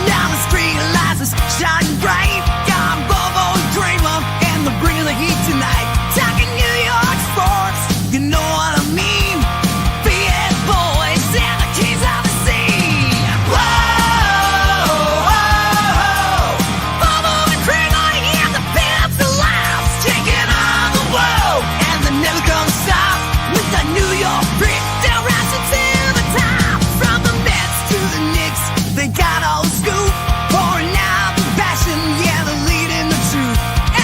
Now the street lights is shining bright. I'm Bobo and Cramer, and they're bringing the heat tonight. Talking New York sports, you know what I mean. Big boys and the kings of the sea. Whoa, whoa, whoa. Bobo and Cramer, and the pimps are loud, taking on the world, and they're never gonna stop with the New York grit. They're rising to the top, from the Mets to the Knicks. They got all the scoop, pouring out the passion, yeah, they're leading the truth.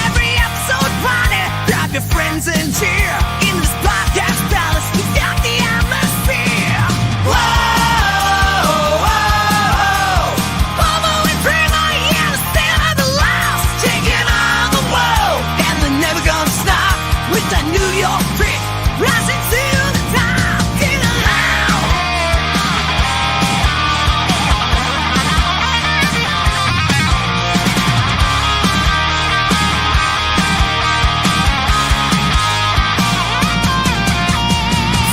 Every episode party, grab your friends and cheer. In this podcast palace, we got the atmosphere. Whoa, whoa, whoa. Bobo and Cramer, yeah, the stand of the lost, taking on the world, and they're never gonna stop with the New York grit, rising to the top. Get loud.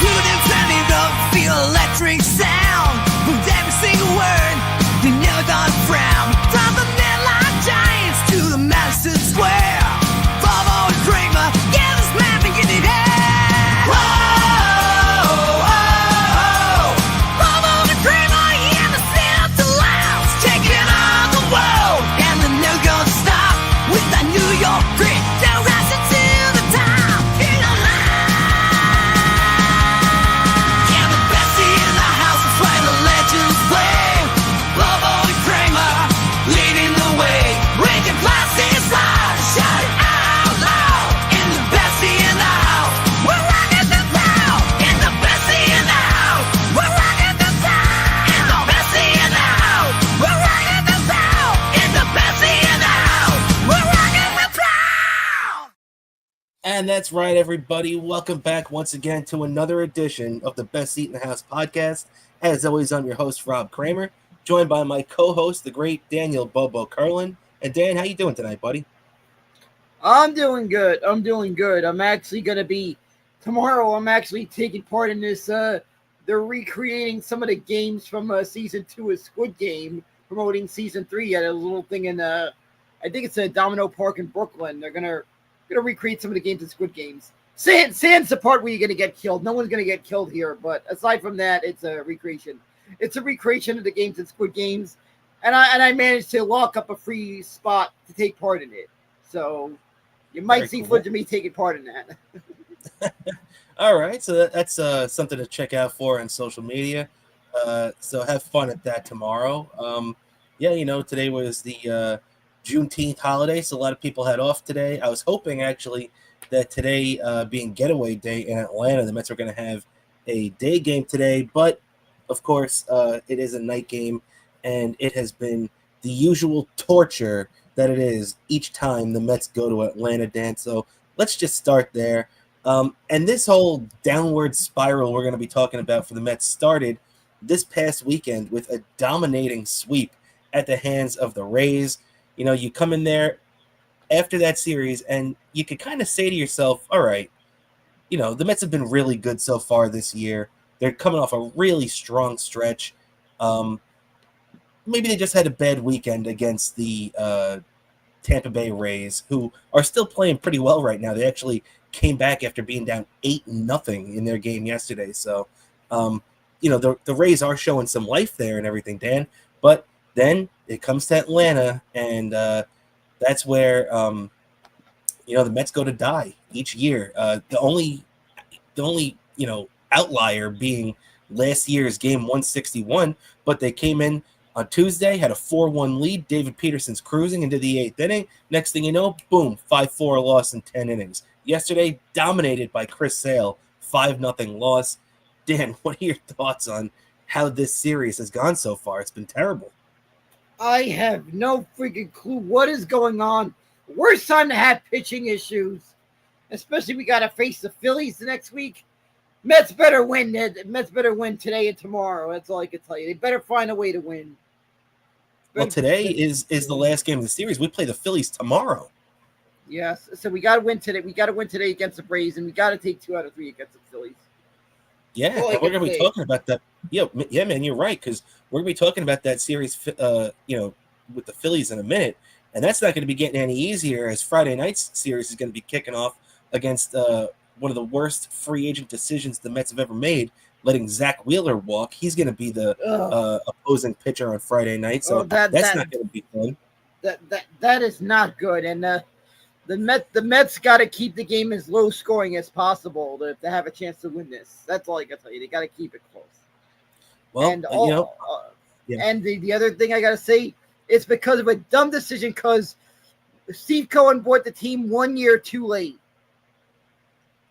Tune in, turn it up, feel electric sound. With every single word, you're never gonna frown. From the Midline Giants to the Madison Square, Bobo and Cramer, yeah, this man can get it out. Whoa, whoa, Bobo and Cramer, yeah, the stand up to loud, taking on the world, and they're never gonna stop with the New York grit. They're rising to the top. Get loud. Yeah, the best in the house is where the legends play. Bobo and Cramer, leading the way. Raise your glasses loud, shout it out loud. And the best in the house, we're rocking the town. And the best in the house, we're rocking the town. And the best in the house, we're rocking the town. And the best in the house, we're rocking the town. And that's right, everybody. Welcome back once again to another edition of the Best Seat in the House podcast. As always, I'm your host, Rob Kramer, joined by my co-host, the great Daniel Bobo Curlin. And Dan, how you doing tonight, buddy? I'm doing good. I'm actually going to be tomorrow. I'm actually taking part in this. They're recreating some of the games from season 2 of Squid Game, promoting season 3 at a little thing in I think it's a Domino Park in Brooklyn. They're gonna recreate some of the games in Squid Games. Sand's the part where you're gonna get killed. No one's gonna get killed here, but aside from that, it's a recreation. It's a recreation of the games in Squid Games, and I managed to lock up a free spot to take part in it. So you might Very see cool. footage of me taking part in that. All right, so that's something to check out for on social media. So have fun at that tomorrow. Yeah, today was the Juneteenth holiday, so a lot of people had off today. I was hoping actually that today being getaway day in Atlanta, the Mets were going to have a day game today, but of course it is a night game, and it has been the usual torture that it is each time the Mets go to Atlanta, Dan. So let's just start there. And this whole downward spiral we're going to be talking about for the Mets started this past weekend with a dominating sweep at the hands of the Rays. You come in there after that series and you could kind of say to yourself, all right, the Mets have been really good so far this year. They're coming off a really strong stretch. Maybe they just had a bad weekend against the Tampa Bay Rays, who are still playing pretty well right now. They actually came back after being down 8-0 in their game yesterday. So, the Rays are showing some life there and everything, Dan. But then it comes to Atlanta, and that's where the Mets go to die each year. The only outlier being last year's game 161, but they came in on Tuesday, had a 4-1 lead. David Peterson's cruising into the 8th inning. Next thing you know, boom, 5-4 loss in 10 innings. Yesterday, dominated by Chris Sale, 5-0 loss. Dan, what are your thoughts on how this series has gone so far? It's been terrible. I have no freaking clue what is going on. Worst time to have pitching issues, especially we got to face the Phillies the next week. Mets better win. Mets better win today and tomorrow. That's all I can tell you. They better find a way to win. Well, today is the last game of the series. We play the Phillies tomorrow. Yes, so we got to win today. We got to win today against the Braves, and we got to take 2 out of 3 against the Phillies. Yeah, Well, we're going to be talking about that. Yeah, man, you're right, because we're going to be talking about that series, with the Phillies in a minute, and that's not going to be getting any easier as Friday night's series is going to be kicking off against one of the worst free agent decisions the Mets have ever made, letting Zach Wheeler walk. He's going to be the opposing pitcher on Friday night, so that's not going to be fun. That is not good, and the Mets got to keep the game as low scoring as possible to have a chance to win this. That's all I got to tell you. They got to keep it close. Well, and and the other thing I got to say, it's because of a dumb decision because Steve Cohen bought the team 1 year too late.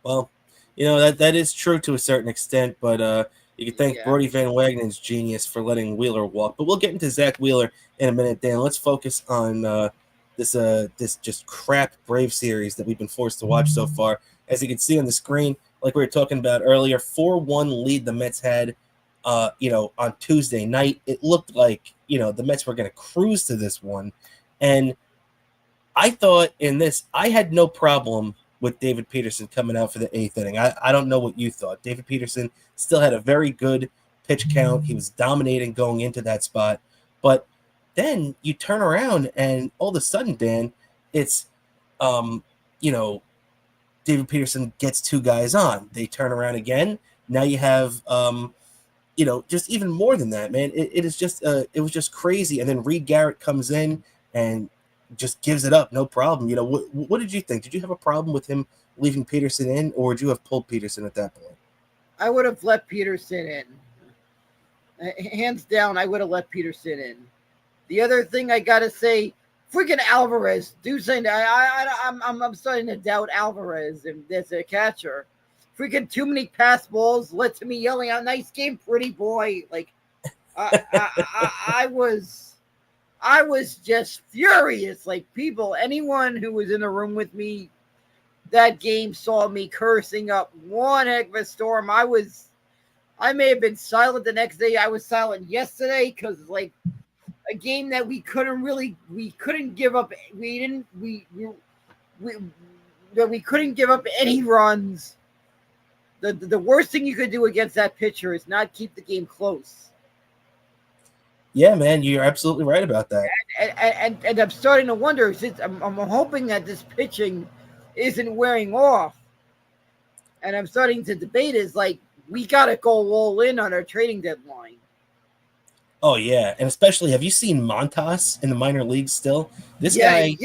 Well, that is true to a certain extent, but you can thank Brody Van Wagenen's genius for letting Wheeler walk. But we'll get into Zach Wheeler in a minute, Dan. Let's focus on this just crap Brave series that we've been forced to watch so far. As you can see on the screen, like we were talking about earlier, 4-1 lead the Mets had, on Tuesday night. It looked like, the Mets were going to cruise to this one. And I thought in this, I had no problem with David Peterson coming out for the 8th inning. I don't know what you thought. David Peterson still had a very good pitch count. He was dominating going into that spot. But then you turn around and all of a sudden, Dan, it's, David Peterson gets 2 guys on. They turn around again. Now you have, just even more than that, man. It was just crazy. And then Reed Garrett comes in and just gives it up, no problem. What did you think? Did you have a problem with him leaving Peterson in, or would you have pulled Peterson at that point? I would have let Peterson in. Hands down, I would have let Peterson in. The other thing I gotta say, freaking Alvarez, dude, saying I'm starting to doubt Alvarez and as a catcher. Freaking too many pass balls led to me yelling out, "Nice game, pretty boy!" Like, I was just furious. Like, anyone who was in the room with me that game saw me cursing up one heck of a storm. I may have been silent the next day. I was silent yesterday because, like, a game that we couldn't give up. We couldn't give up any runs. The worst thing you could do against that pitcher is not keep the game close. Yeah, man, you're absolutely right about that. And I'm starting to wonder, since I'm hoping that this pitching isn't wearing off. And I'm starting to debate is like, we got to go all in on our trading deadline. Oh, yeah. And especially, have you seen Montas in the minor leagues still? This guy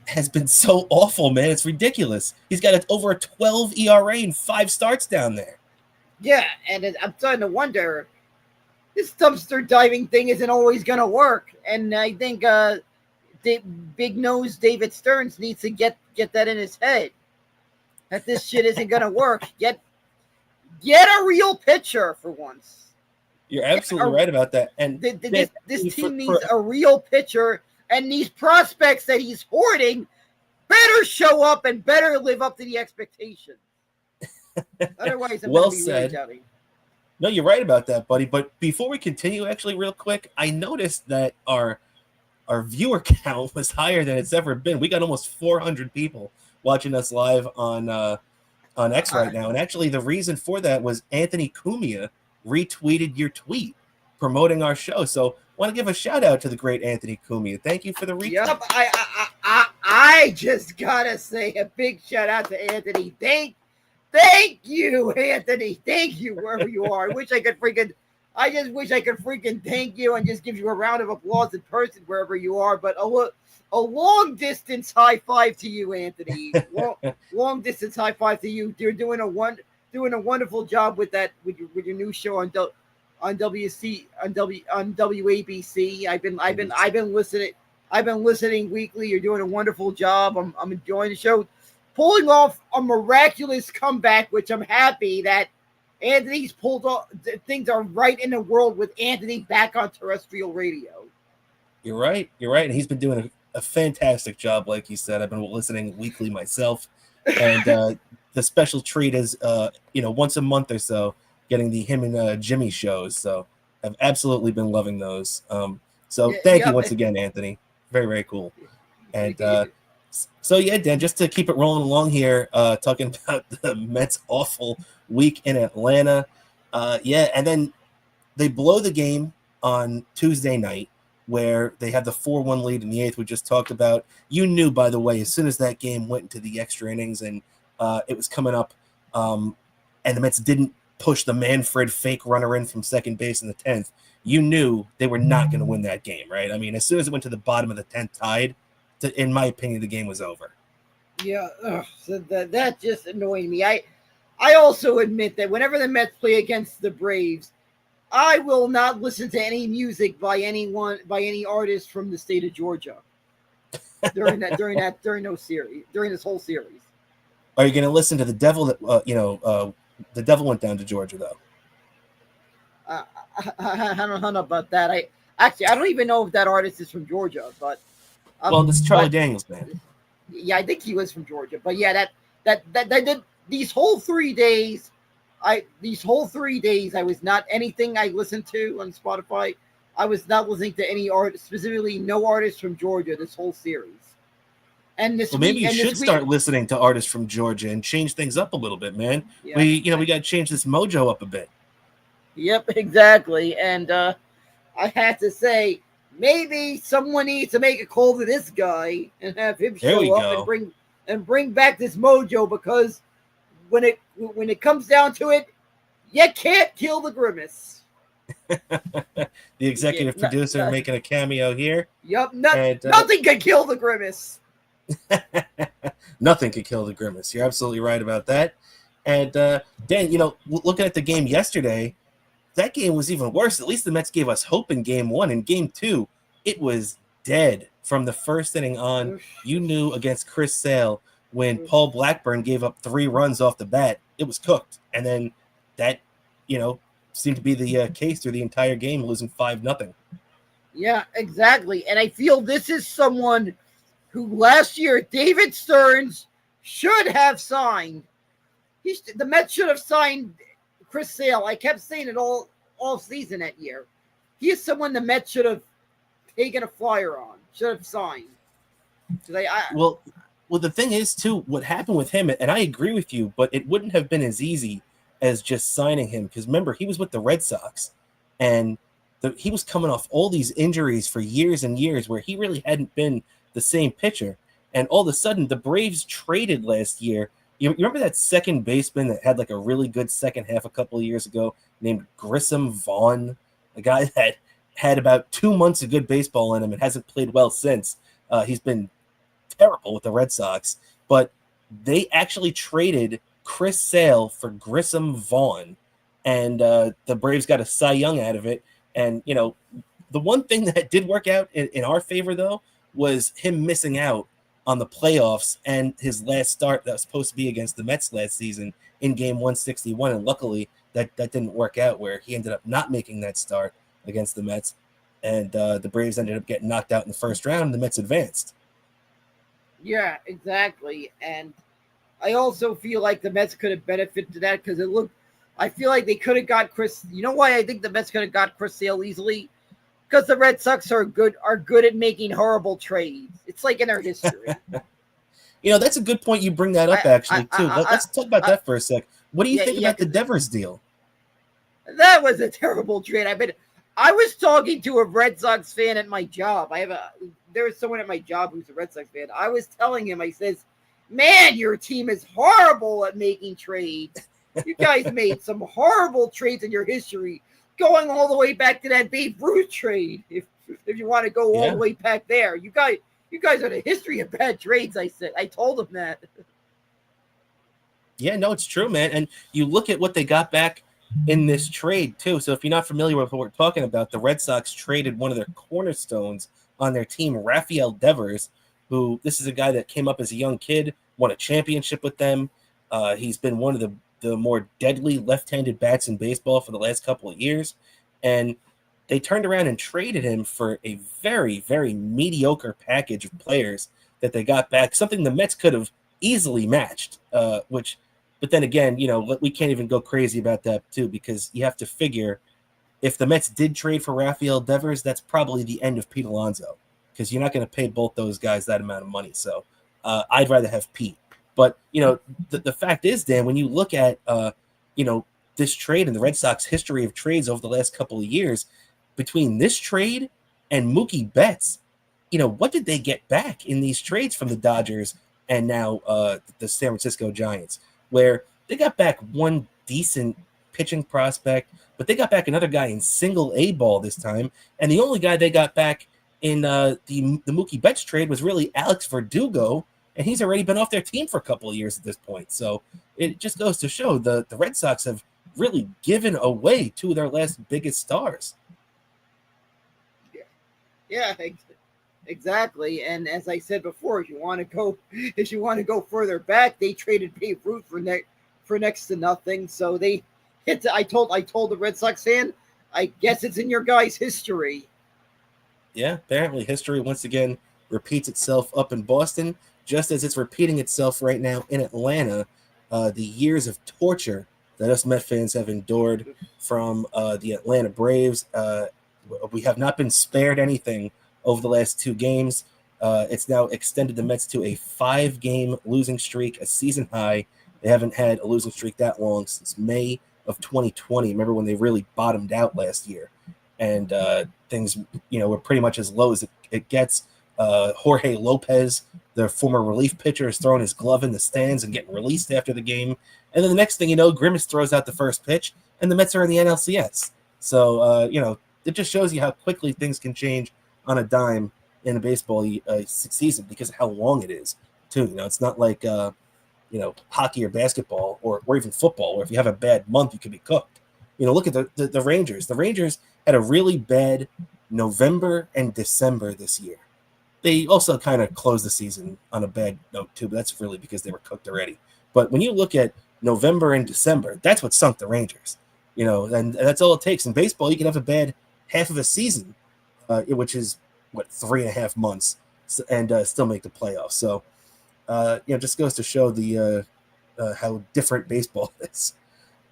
has been so awful, man. It's ridiculous. He's got over a 12 ERA and 5 starts down there. Yeah, and I'm starting to wonder, this dumpster diving thing isn't always going to work. And I think big nose David Stearns needs to get that in his head, that this shit isn't going to work. Get a real pitcher for once. You're absolutely right about that. And this team needs a real pitcher, and these prospects that he's hoarding better show up and better live up to the expectations. Otherwise, I'm well going to be said. really doubting. No, you're right about that, buddy. But before we continue, actually, real quick, I noticed that our viewer count was higher than it's ever been. We got almost 400 people watching us live on X right now. And actually, the reason for that was Anthony Cumia retweeted your tweet promoting our show. So I want to give a shout out to the great Anthony Cumia. Thank you for the retweet. Yep, I just gotta say a big shout out to Anthony. Thank you, Anthony. Thank you wherever you are. I just wish I could freaking thank you and just give you a round of applause in person wherever you are. But a long distance high five to you, Anthony. Long distance high five to you. You're doing a wonderful job with your new show on WABC. I've been listening weekly. You're doing a wonderful job. I'm enjoying the show. Pulling off a miraculous comeback, which I'm happy that Anthony's pulled off. Things are right in the world with Anthony back on terrestrial radio. You're right. And he's been doing a fantastic job, like you said. I've been listening weekly myself. And the special treat is, once a month or so, getting the him and Jimmy shows. So I've absolutely been loving those. Thank you once again, Anthony. Very, very cool. And so, yeah, Dan, just to keep it rolling along here, talking about the Mets' awful week in Atlanta. And then they blow the game on Tuesday night. where they had the 4-1 lead in the eighth we just talked about. You knew, by the way, as soon as that game went into the extra innings and it was coming up, and the Mets didn't push the Manfred fake runner in from second base in the 10th, you knew they were not going to win that game, right? I mean, as soon as it went to the bottom of the 10th tied, in my opinion, the game was over. Yeah, so that just annoyed me. I also admit that whenever the Mets play against the Braves, I will not listen to any music by any artist from the state of Georgia during this whole series. Are you going to listen to the Devil that the Devil went down to Georgia though? I don't know about that. I don't even know if that artist is from Georgia, but well, this is Charlie Daniels, man. Yeah, I think he was from Georgia, but yeah, that did these whole 3 days. I was not anything I listened to on Spotify. I was not listening to any artist, specifically no artist from Georgia this whole series. And this maybe you should start listening to artists from Georgia and change things up a little bit, man. Yeah. We got to change this mojo up a bit. Yep, exactly. And I had to say, maybe someone needs to make a call to this guy and have him show up and bring back this mojo, because when it comes down to it, you can't kill the Grimace. The executive producer making a cameo here. Yep, nothing can kill the Grimace. Nothing could kill the Grimace. You're absolutely right about that. And Dan, looking at the game yesterday, that game was even worse. At least the Mets gave us hope in game one. In game two, it was dead from the first inning on. You knew against Chris Sale, when Paul Blackburn gave up 3 runs off the bat, it was cooked. And then that, seemed to be the case through the entire game, losing 5-0. Yeah, exactly. And I feel this is someone who last year David Stearns should have signed. The Mets should have signed Chris Sale. I kept saying it all season that year. He is someone the Mets should have taken a flyer on, should have signed. Well, the thing is, too, what happened with him, and I agree with you, but it wouldn't have been as easy as just signing him, because remember, he was with the Red Sox, and he was coming off all these injuries for years and years where he really hadn't been the same pitcher. And all of a sudden, the Braves traded last year. You remember that second baseman that had like a really good second half a couple of years ago named Grissom Vaughn, a guy that had about 2 months of good baseball in him and hasn't played well since. He's been terrible with the Red Sox, but they actually traded Chris Sale for Grissom Vaughn, and the Braves got a Cy Young out of it. And, the one thing that did work out in our favor, though, was him missing out on the playoffs and his last start that was supposed to be against the Mets last season in game 161. And luckily that didn't work out, where he ended up not making that start against the Mets. And the Braves ended up getting knocked out in the first round, and the Mets advanced. Yeah, exactly. And I also feel like the Mets could have benefited to that, because I feel like they could have got Chris. You know why I think the Mets could have got Chris Sale easily? Because the Red Sox are good at making horrible trades. It's like in their history. That's a good point. You bring that up, actually, too. Let's talk about that for a sec. What do you think about the Devers deal? That was a terrible trade. I was talking to a Red Sox fan at my job. There was someone at my job who's a Red Sox fan. I was telling him, I says, man, your team is horrible at making trades. You guys made some horrible trades in your history, going all the way back to that Babe Ruth trade. If you want to go all the way back there, you guys are the history of bad trades. I said, I told him that. Yeah, no, it's true, man. And you look at what they got back in this trade too. So if you're not familiar with what we're talking about, the Red Sox traded one of their cornerstones on their team, Rafael Devers, who this is a guy that came up as a young kid, won a championship with them. He's been one of the more deadly left-handed bats in baseball for the last couple of years. And they turned around and traded him for a very, very mediocre package of players that they got back, something the Mets could have easily matched, but then again, we can't even go crazy about that too, because you have to figure if the Mets did trade for Rafael Devers, that's probably the end of Pete Alonso, because you're not going to pay both those guys that amount of money. So I'd rather have Pete. But, the fact is, Dan, when you look at, this trade and the Red Sox history of trades over the last couple of years, between this trade And Mookie Betts, what did they get back in these trades from the Dodgers and now the San Francisco Giants, where they got back one decent pitching prospect, but they got back another guy in single A ball this time. And the only guy they got back in the Mookie Betts trade was really Alex Verdugo, and he's already been off their team for a couple of years at this point. So it just goes to show the Red Sox have really given away two of their last biggest stars. Yeah, exactly. And as I said before, if you want to go further back, they traded Babe Ruth for next to nothing. So they hit. I told the Red Sox fan, I guess it's in your guys' history. Yeah, apparently history once again repeats itself up in Boston, just as it's repeating itself right now in Atlanta. The years of torture that us Met fans have endured from the Atlanta Braves. We have not been spared anything over the last two games. It's now extended the Mets to a 5-game losing streak, a season high. They haven't had a losing streak that long since May of 2020. Remember when they really bottomed out last year? And things, were pretty much as low as it gets. Jorge Lopez, the former relief pitcher, is throwing his glove in the stands and getting released after the game. And then the next thing you know, Grimace throws out the first pitch, and the Mets are in the NLCS. So, it just shows you how quickly things can change on a dime in a baseball season because of how long it is, too. It's not like, hockey or basketball or even football, where if you have a bad month, you could be cooked. Look at the Rangers. The Rangers had a really bad November and December this year. They also kind of closed the season on a bad note, too, but that's really because they were cooked already. But when you look at November and December, that's what sunk the Rangers. And that's all it takes. In baseball, you can have a bad half of a season, which is, 3.5 months, and still make the playoffs. So, just goes to show the how different baseball is.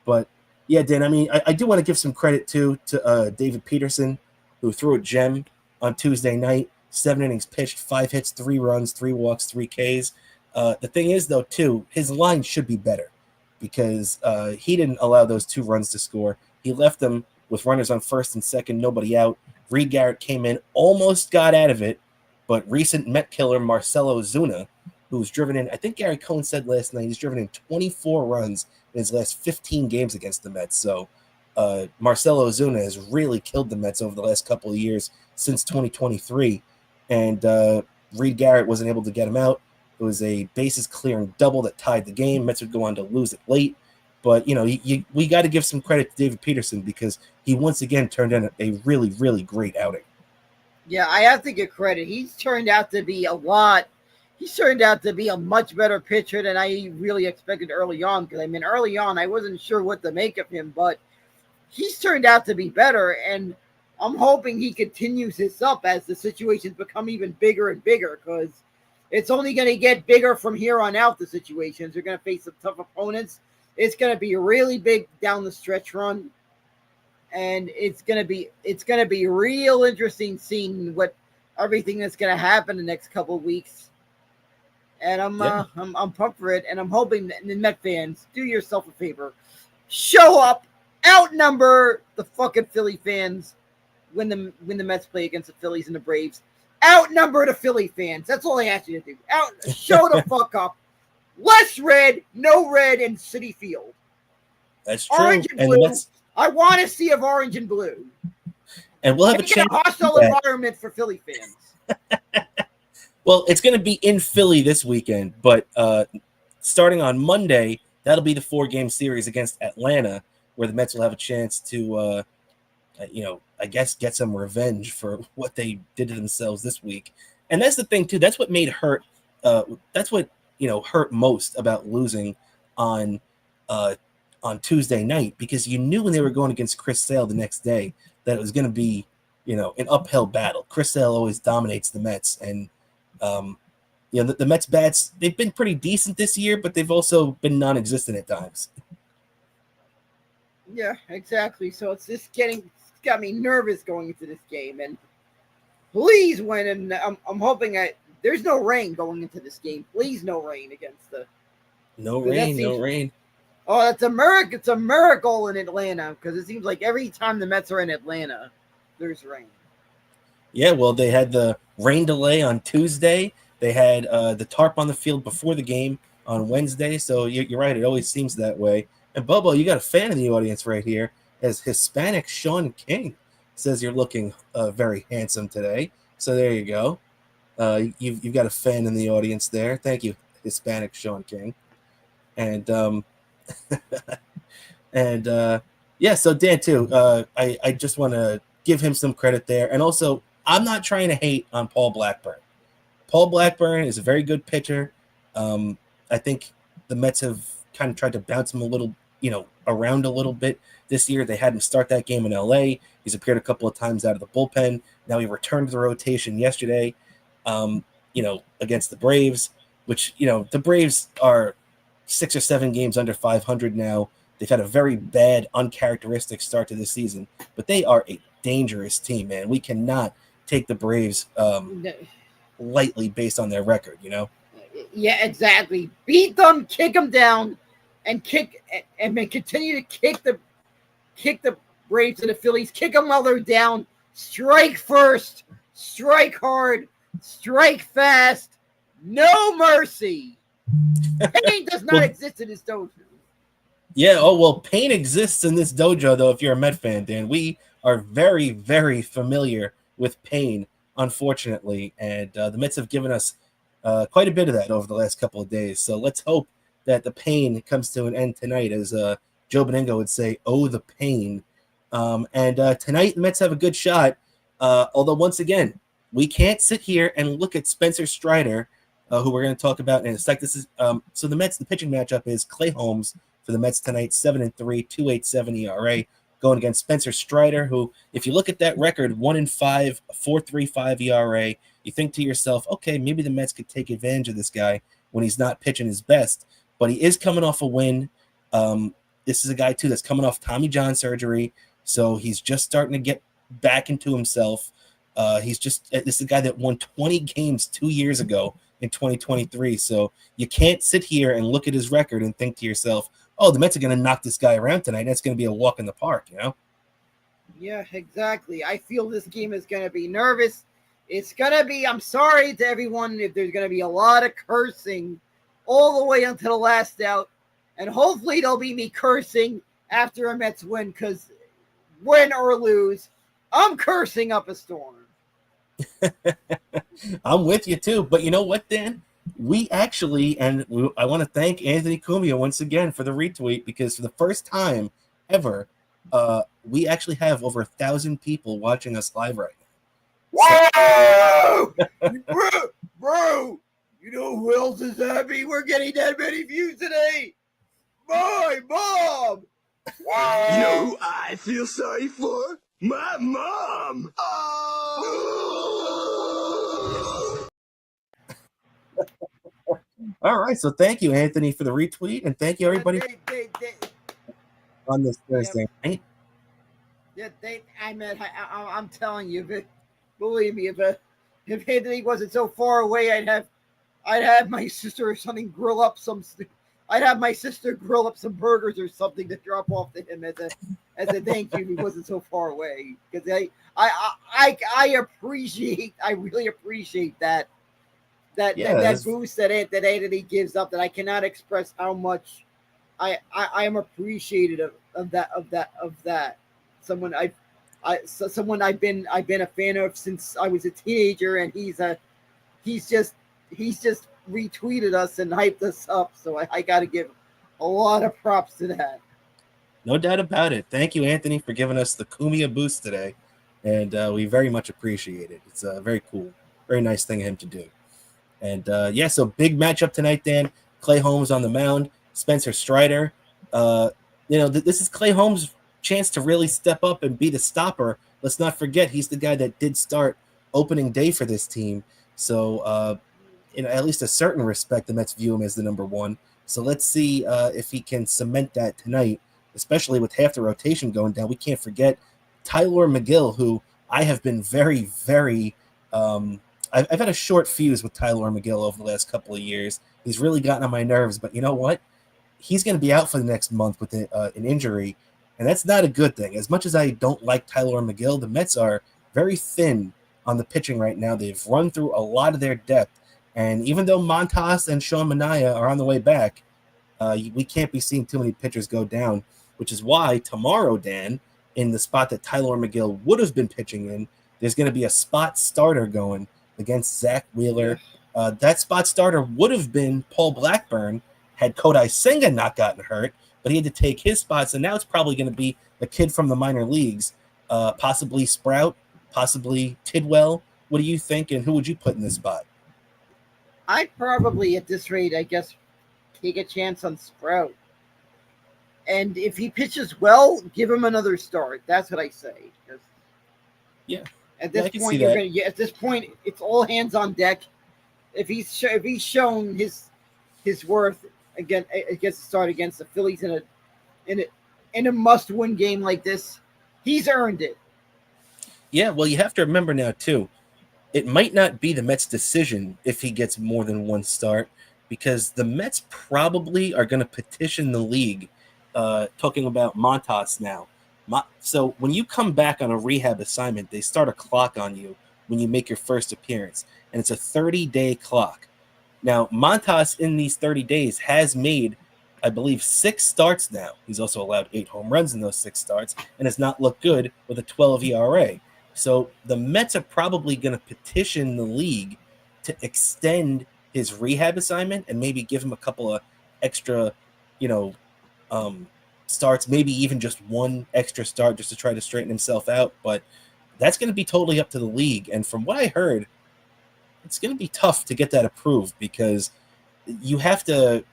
But, yeah, Dan, I do want to give some credit, too, to David Peterson, who threw a gem on Tuesday night. 7 innings pitched, 5 hits, 3 runs, 3 walks, 3 Ks. The thing is, though, too, his line should be better because he didn't allow those 2 runs to score. He left them with runners on first and second, nobody out. Reed Garrett came in, almost got out of it, but recent Met killer Marcelo Ozuna, who's driven in, I think Gary Cohen said last night, he's driven in 24 runs in his last 15 games against the Mets. So Marcelo Ozuna has really killed the Mets over the last couple of years since 2023. And Reed Garrett wasn't able to get him out. It was a bases clearing double that tied the game. Mets would go on to lose it late. But, we got to give some credit to David Peterson because he once again turned in a really, really great outing. Yeah, I have to give credit. He's turned out to be a much better pitcher than I really expected early on. Because, early on, I wasn't sure what to make of him. But he's turned out to be better. And I'm hoping he continues this up as the situations become even bigger and bigger. Because it's only going to get bigger from here on out, the situations. They're going to face some tough opponents. It's going to be a really big down the stretch run, and it's going to be real interesting seeing what everything that's going to happen the next couple of weeks. And I'm pumped for it, and I'm hoping that the Met fans, do yourself a favor, show up, outnumber the fucking Philly fans when the Mets play against the Phillies and the Braves. Outnumber the Philly fans. That's all I ask you to do. Show the fuck up. Less red, no red in Citi Field. That's true. Orange and blue. I want to see of orange and blue. And we'll have a chance. A hostile environment for Philly fans. Well, it's going to be in Philly this weekend, but starting on Monday, that'll be the 4-game series against Atlanta, where the Mets will have a chance to, I guess, get some revenge for what they did to themselves this week. And that's the thing, too. That's what made hurt. That's what hurt most about losing on Tuesday night, because you knew when they were going against Chris Sale the next day that it was going to be, an uphill battle. Chris Sale always dominates the Mets, and the Mets bats, they've been pretty decent this year, but they've also been non-existent at times. Yeah, exactly. So it's got me nervous going into this game, and please win. And I'm hoping there's no rain going into this game. Please, no rain against the. No rain. Oh, that's it's a miracle in Atlanta, because it seems like every time the Mets are in Atlanta, there's rain. Yeah, well, they had the rain delay on Tuesday. They had the tarp on the field before the game on Wednesday. So you're right. It always seems that way. And Bobo, you got a fan in the audience right here. As Hispanic Sean King says, you're looking very handsome today. So there you go. You've got a fan in the audience there. Thank you, Hispanic Sean King. And and yeah, so Dan too. I just want to give him some credit there, and also I'm not trying to hate on Paul Blackburn. Paul Blackburn is a very good pitcher. I think the Mets have kind of tried to bounce him a little, around a little bit this year. They had him start that game in LA. He's appeared a couple of times out of the bullpen. Now he returned to the rotation yesterday, against the Braves, which, the Braves are 6 or 7 games under 500 now. They've had a very bad, uncharacteristic start to this season, but they are a dangerous team, man. We cannot take the Braves lightly based on their record, Yeah, exactly. Beat them, kick them down, and continue to kick the Braves and the Phillies. Kick them while they're down. Strike first, strike hard, strike fast. No mercy. Pain does not exist in this dojo. Yeah, oh, well, pain exists in this dojo, though, if you're a Met fan, Dan. We are very, very familiar with pain, unfortunately, and the Mets have given us quite a bit of that over the last couple of days. So let's hope that the pain comes to an end tonight, as Joe Beningo would say, oh, the pain. And tonight, the Mets have a good shot, although, once again, we can't sit here and look at Spencer Strider, who we're going to talk about in a sec. This is so the Mets, the pitching matchup is Clay Holmes for the Mets tonight, 7-3, 2.87 ERA, going against Spencer Strider, who, if you look at that record, 1-5, 4.35 ERA, you think to yourself, okay, maybe the Mets could take advantage of this guy when he's not pitching his best, but he is coming off a win. This is a guy, too, that's coming off Tommy John surgery, so he's just starting to get back into himself. This is a guy that won 20 games 2 years ago in 2023, so you can't sit here and look at his record and think to yourself, oh, the Mets are going to knock this guy around tonight. That's going to be a walk in the park, Yeah, exactly. I feel this game is going to be nervous. It's going to be, I'm sorry to everyone if there's going to be a lot of cursing all the way until the last out. And hopefully there'll be me cursing after a Mets win, because win or lose, I'm cursing up a storm. I'm with you too. But you know what, Dan? We actually, I want to thank Anthony Cumia once again for the retweet, because for the first time ever, we actually have over 1,000 people watching us live right now. Whoa! Bro, you know who else is happy we're getting that many views today? My mom! Whoa! You know who I feel sorry for? My mom! All right, so thank you, Anthony, for the retweet, and thank you, everybody, on this Thursday night. Yeah, I'm telling you, believe me, if Anthony wasn't so far away, I'd have my sister or something grill up some burgers or something to drop off to him as a thank you if he wasn't so far away. Because I really appreciate that boost that Anthony gives up, that I cannot express how much I am appreciative of that. Someone I've been a fan of since I was a teenager, and he's just retweeted us and hyped us up. So I got to give a lot of props to that. No doubt about it. Thank you, Anthony, for giving us the Cumia boost today, and we very much appreciate it. It's a very cool, very nice thing of him to do. And so big matchup tonight, Dan. Clay Holmes on the mound, Spencer Strider. This is Clay Holmes' chance to really step up and be the stopper. Let's not forget he's the guy that did start opening day for this team. So, in at least a certain respect, the Mets view him as the number one. So let's see if he can cement that tonight, especially with half the rotation going down. We can't forget Tyler McGill, who I have been very, very I've had a short fuse with Tyler McGill over the last couple of years. He's really gotten on my nerves, but you know what? He's going to be out for the next month with an injury, and that's not a good thing. As much as I don't like Tyler McGill, the Mets are very thin on the pitching right now. They've run through a lot of their depth. And even though Montas and Sean Manaea are on the way back, we can't be seeing too many pitchers go down, which is why tomorrow, Dan, in the spot that Tyler McGill would have been pitching in, there's going to be a spot starter going against Zach Wheeler. That spot starter would have been Paul Blackburn had Kodai Senga not gotten hurt, but he had to take his spot. So now it's probably going to be a kid from the minor leagues, possibly Sprout, possibly Tidwell. What do you think, and who would you put in this spot? I'd probably, at this rate, I guess, take a chance on Sprout. And if he pitches well, give him another start. That's what I say. Yeah. At this point, at this point, it's all hands on deck. If he's shown his worth again against the start against the Phillies in a must-win game like this, he's earned it. Yeah, well, you have to remember now too, it might not be the Mets' decision if he gets more than one start, because the Mets probably are going to petition the league, talking about Montas now. So when you come back on a rehab assignment, they start a clock on you when you make your first appearance, and it's a 30-day clock. Now, Montas in these 30 days has made, I believe, 6 starts now. He's also allowed 8 home runs in those 6 starts and has not looked good with a 12 ERA. So the Mets are probably going to petition the league to extend his rehab assignment and maybe give him a couple of extra, starts, maybe even just one extra start just to try to straighten himself out. But that's going to be totally up to the league. And from what I heard, it's going to be tough to get that approved, because you have to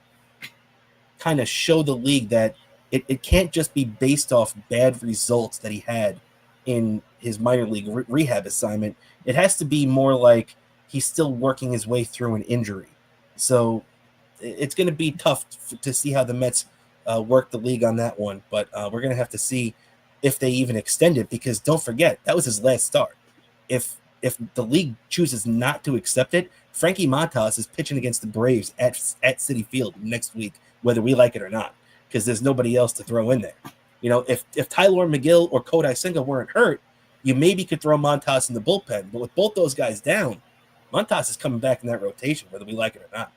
kind of show the league that it can't just be based off bad results that he had in his minor league rehab assignment. It has to be more like he's still working his way through an injury. So it's going to be tough to see how the Mets work the league on that one. But we're going to have to see if they even extend it, because don't forget, that was his last start. If the league chooses not to accept it, Frankie Montas is pitching against the Braves at Citi Field next week, whether we like it or not, because there's nobody else to throw in there. If Tyler McGill or Kodai Senga weren't hurt, you maybe could throw Montas in the bullpen. But with both those guys down, Montas is coming back in that rotation, whether we like it or not.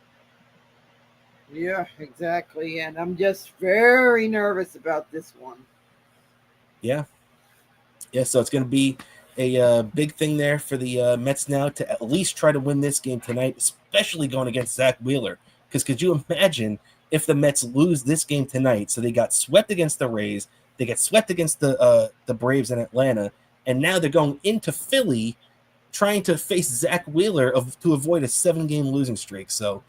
Yeah, exactly. And I'm just very nervous about this one. Yeah. So it's going to be a big thing there for the Mets now to at least try to win this game tonight, especially going against Zach Wheeler. Because could you imagine if the Mets lose this game tonight? So they got swept against the Rays, they get swept against the Braves in Atlanta, and now they're going into Philly trying to face Zach Wheeler to avoid a 7-game losing streak. So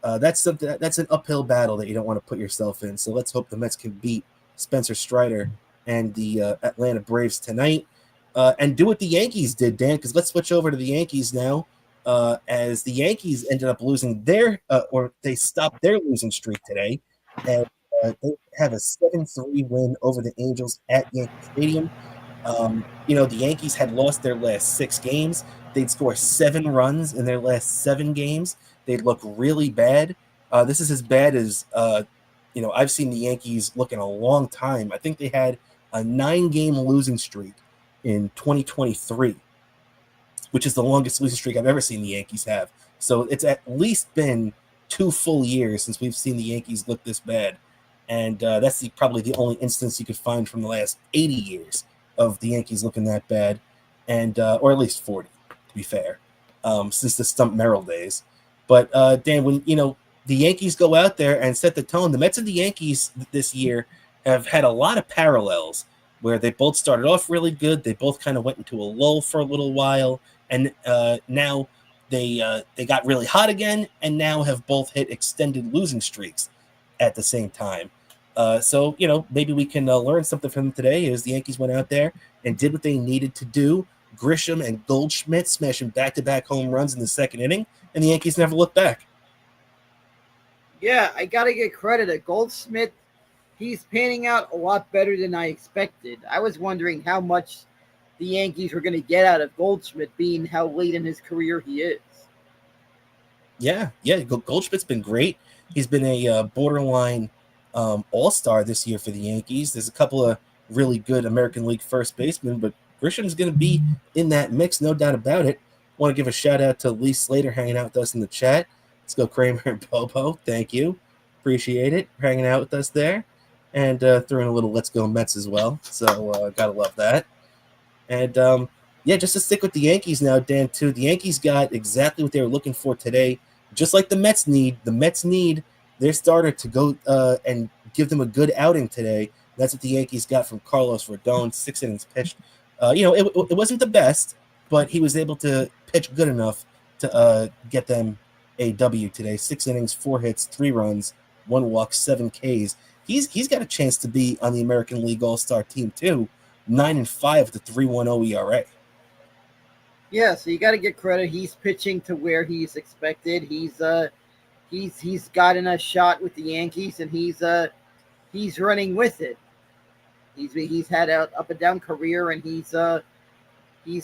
that's an uphill battle that you don't want to put yourself in. So let's hope the Mets can beat Spencer Strider and the Atlanta Braves tonight, and do what the Yankees did, Dan, because let's switch over to the Yankees now, as the Yankees ended up losing they stopped their losing streak today, and they have a 7-3 win over the Angels at Yankee Stadium. The Yankees had lost their last 6 games. They'd score 7 runs in their last 7 games. They'd look really bad. This is as bad as I've seen the Yankees look in a long time. I think they had a 9-game losing streak in 2023, which is the longest losing streak I've ever seen the Yankees have. So it's at least been 2 full years since we've seen the Yankees look this bad. And that's probably the only instance you could find from the last 80 years of the Yankees looking that bad, and or at least 40, to be fair, since the Stump Merrill days. But Dan, when the Yankees go out there and set the tone, the Mets and the Yankees this year have had a lot of parallels where they both started off really good. They both kind of went into a lull for a little while, and now they got really hot again, and now have both hit extended losing streaks at the same time. So maybe we can learn something from them today, as the Yankees went out there and did what they needed to do. Grisham and Goldschmidt smashing back-to-back home runs in the second inning, and the Yankees never looked back. Yeah, I got to get credit to Goldschmidt. He's panning out a lot better than I expected. I was wondering how much the Yankees were going to get out of Goldschmidt, being how late in his career he is. Yeah, Goldschmidt's been great. He's been a borderline all-star this year for the Yankees. There's a couple of really good American League first basemen, but Grisham's going to be in that mix, no doubt about it. Want to give a shout out to Lee Slater hanging out with us in the chat. Let's go, Kramer and Bobo. Thank you. Appreciate it. Hanging out with us there. And threw in a little Let's Go Mets as well. So got to love that. And just to stick with the Yankees now, Dan, too. The Yankees got exactly what they were looking for today. Just like the Mets need. The Mets need their starter to go and give them a good outing today. That's what the Yankees got from Carlos Rodon. 6 innings pitched. It wasn't the best, but he was able to pitch good enough to get them a W today. 6 innings, 4 hits, 3 runs, 1 walk, 7 Ks. He's got a chance to be on the American League All-Star team too. 9-5 with a 3.10 ERA. Yeah, so you got to get credit. He's pitching to where he's expected. He's gotten a shot with the Yankees, and he's running with it. He's had an up and down career, and he's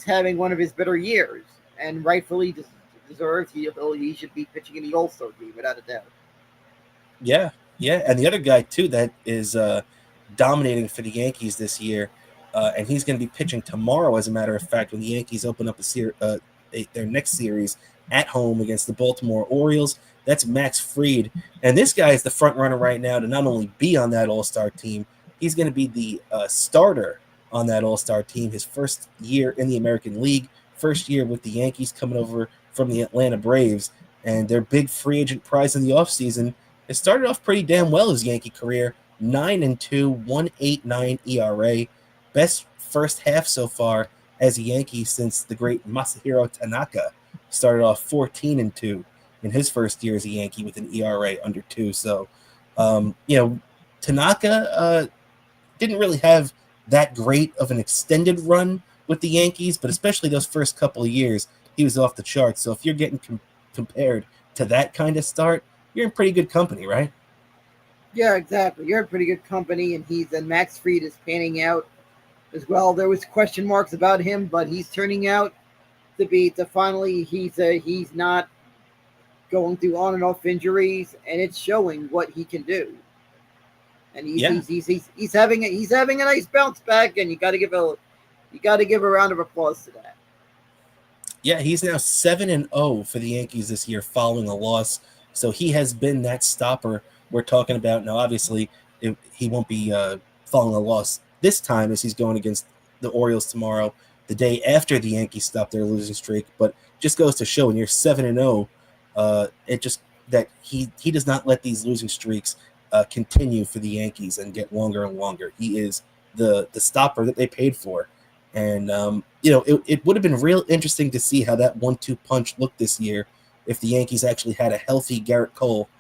having one of his better years, and rightfully deserved. He should be pitching in the All-Star team without a doubt. Yeah, and the other guy too that is dominating for the Yankees this year, and he's going to be pitching tomorrow. As a matter of fact, when the Yankees open up their next series at home against the Baltimore Orioles, that's Max Fried, and this guy is the front runner right now to not only be on that All-Star team. He's going to be the starter on that All-Star team, his first year in the American League, first year with the Yankees coming over from the Atlanta Braves, and their big free agent prize in the offseason. It started off pretty damn well, his Yankee career, 9-2, 1.89 ERA, best first half so far as a Yankee since the great Masahiro Tanaka started off 14-2 in his first year as a Yankee with an ERA under 2. So, Tanaka didn't really have that great of an extended run with the Yankees, but especially those first couple of years, he was off the charts. So if you're getting compared to that kind of start, you're in pretty good company, right? Yeah, exactly. You're in pretty good company, and Max Fried is panning out as well. There was question marks about him, but he's turning out to finally he's not going through on and off injuries, and it's showing what he can do. And he's having a nice bounce back, and you got to give a round of applause to that. Yeah, he's now 7-0 for the Yankees this year following a loss. So he has been that stopper we're talking about. Now, obviously, he won't be following a loss this time as he's going against the Orioles tomorrow, the day after the Yankees stop their losing streak. But just goes to show when you're 7-0, it just that he does not let these losing streaks continue for the Yankees and get longer and longer. He is the stopper that they paid for. And, it would have been real interesting to see how that 1-2 punch looked this year if the Yankees actually had a healthy Garrett Cole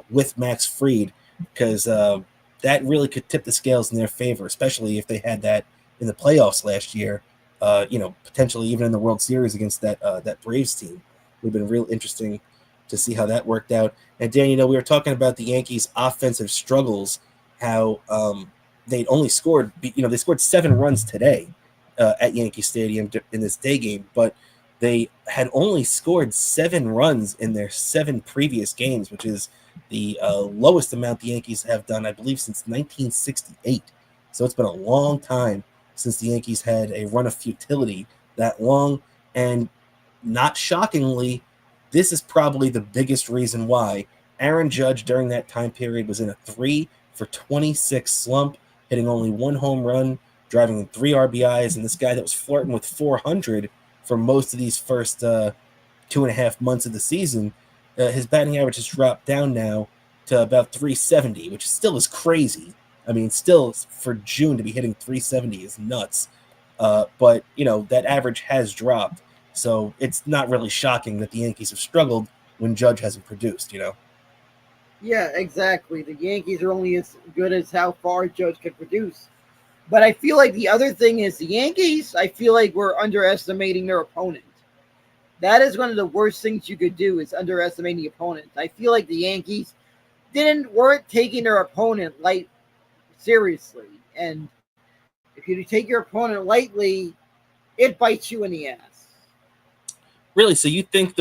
with Max Fried, because that really could tip the scales in their favor, especially if they had that in the playoffs last year, potentially even in the World Series against that Braves team. It would have been real interesting to see how that worked out. And Dan, we were talking about the Yankees' offensive struggles, how they'd only scored, they scored 7 runs today at Yankee Stadium in this day game, but they had only scored 7 runs in their 7 previous games, which is the lowest amount the Yankees have done, I believe, since 1968. So it's been a long time since the Yankees had a run of futility that long. And not shockingly, this is probably the biggest reason why Aaron Judge during that time period was in a 3-for-26 slump, hitting only 1 home run, driving in 3 RBIs, and this guy that was flirting with 400 for most of these first 2.5 months of the season, his batting average has dropped down now to about 370, which still is crazy. I mean, still for June to be hitting 370 is nuts. But, that average has dropped. So it's not really shocking that the Yankees have struggled when Judge hasn't produced, Yeah, exactly. The Yankees are only as good as how far Judge can produce. But I feel like the other thing is the Yankees, I feel like we're underestimating their opponent. That is one of the worst things you could do, is underestimate the opponent. I feel like the Yankees weren't taking their opponent seriously. And if you take your opponent lightly, it bites you in the ass. Really? So you think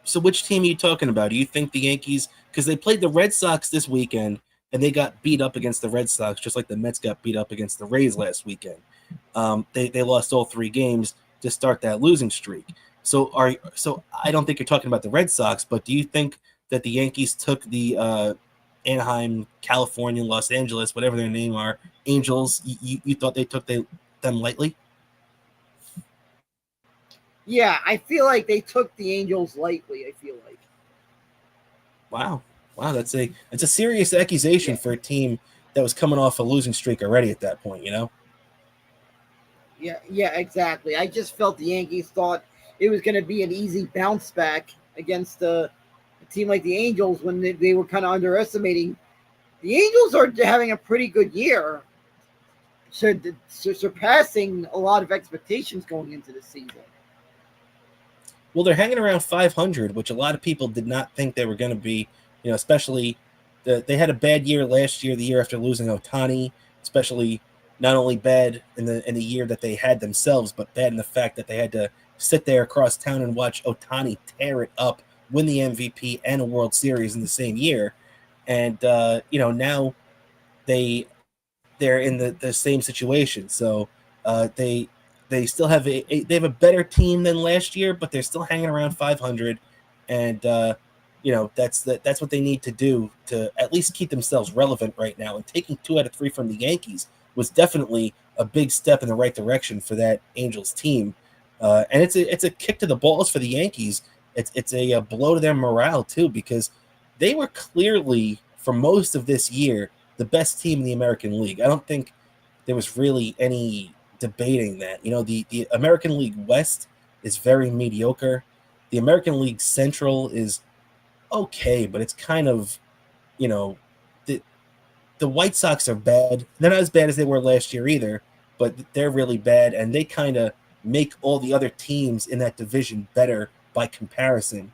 so which team are you talking about? Do you think the Yankees, because they played the Red Sox this weekend, and they got beat up against the Red Sox, just like the Mets got beat up against the Rays last weekend. They lost all 3 games to start that losing streak. So I don't think you're talking about the Red Sox, but do you think that the Yankees took the Anaheim, California, Los Angeles, whatever their name are, Angels? You thought they took them lightly? Yeah, I feel like they took the Angels lightly. I feel like. Wow, that's a serious accusation for a team that was coming off a losing streak already at that point. Yeah, exactly. I just felt the Yankees thought it was going to be an easy bounce back against a team like the Angels when they were kind of underestimating. The Angels are having a pretty good year, surpassing a lot of expectations going into the season. Well, they're hanging around 500, which a lot of people did not think they were going to be. Especially they had a bad year last year, the year after losing Ohtani, especially not only bad in the year that they had themselves, but bad in the fact that they had to sit there across town and watch Ohtani tear it up, win the MVP and a World Series in the same year. And now they're in the same situation. So they still have they have a better team than last year, but they're still hanging around 500, and that's what they need to do to at least keep themselves relevant right now. And taking 2 out of 3 from the Yankees was definitely a big step in the right direction for that Angels team. And it's a kick to the balls for the Yankees. It's a blow to their morale too, because they were clearly for most of this year the best team in the American League. I don't think there was really any debating that. The American League West is very mediocre. The American League Central is okay, but it's kind of, the White Sox are bad. They're not as bad as they were last year either, but they're really bad, and they kind of make all the other teams in that division better by comparison.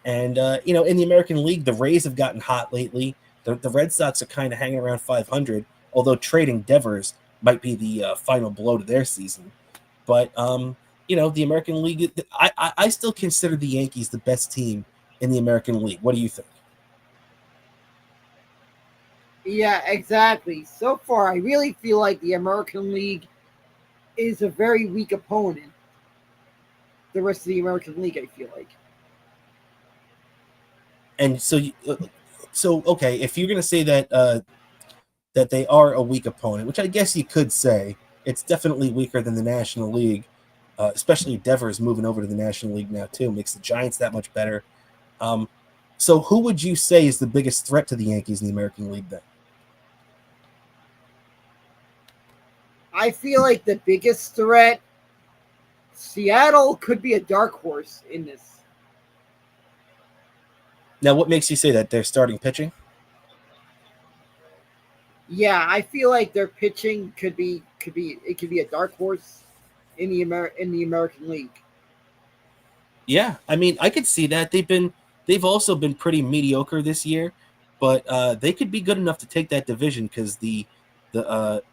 And, in the American League, the Rays have gotten hot lately. The Red Sox are kind of hanging around 500, although trading Devers might be the final blow to their season. But, the American League, I still consider the Yankees the best team in the American League. What do you think? Yeah, exactly. So far, I really feel like the American League is a very weak opponent. The rest of the American League, I feel like. And so okay, if you're going to say that they are a weak opponent, which I guess you could say, it's definitely weaker than the National League, especially Devers moving over to the National League now too, makes the Giants that much better. So who would you say is the biggest threat to the Yankees in the American League then? I feel like the biggest threat, Seattle could be a dark horse in this. Now, what makes you say that? They're starting pitching? Yeah, I feel like their pitching could be a dark horse in the American League. Yeah, I mean, I could see that. They've also been pretty mediocre this year, but they could be good enough to take that division because the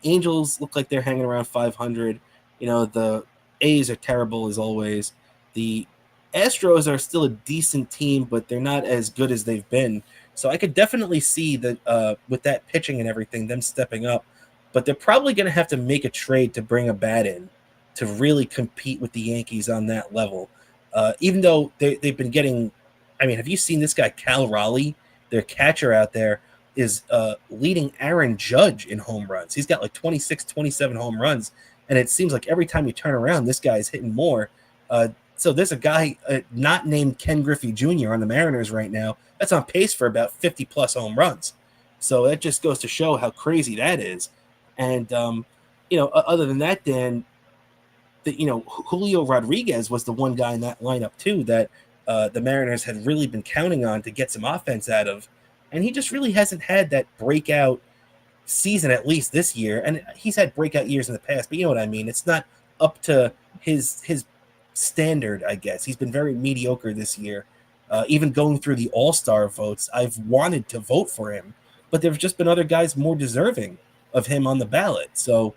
Angels look like they're hanging around 500. The A's are terrible as always. The Astros are still a decent team, but they're not as good as they've been. So I could definitely see that with that pitching and everything, them stepping up. But they're probably going to have to make a trade to bring a bat in to really compete with the Yankees on that level. Even though they've been getting, I mean, have you seen this guy, Cal Raleigh, their catcher out there, is leading Aaron Judge in home runs. He's got like 26, 27 home runs. And it seems like every time you turn around, this guy's hitting more. So there's a guy not named Ken Griffey Jr. on the Mariners right now that's on pace for about 50-plus home runs. So that just goes to show how crazy that is. And, other than that, Dan, Julio Rodriguez was the one guy in that lineup, too, that the Mariners had really been counting on to get some offense out of. And he just really hasn't had that breakout season, at least this year. And he's had breakout years in the past, but you know what I mean? It's not up to his standard, I guess. He's been very mediocre this year. Even going through the All-Star votes, I've wanted to vote for him, but there have just been other guys more deserving of him on the ballot. So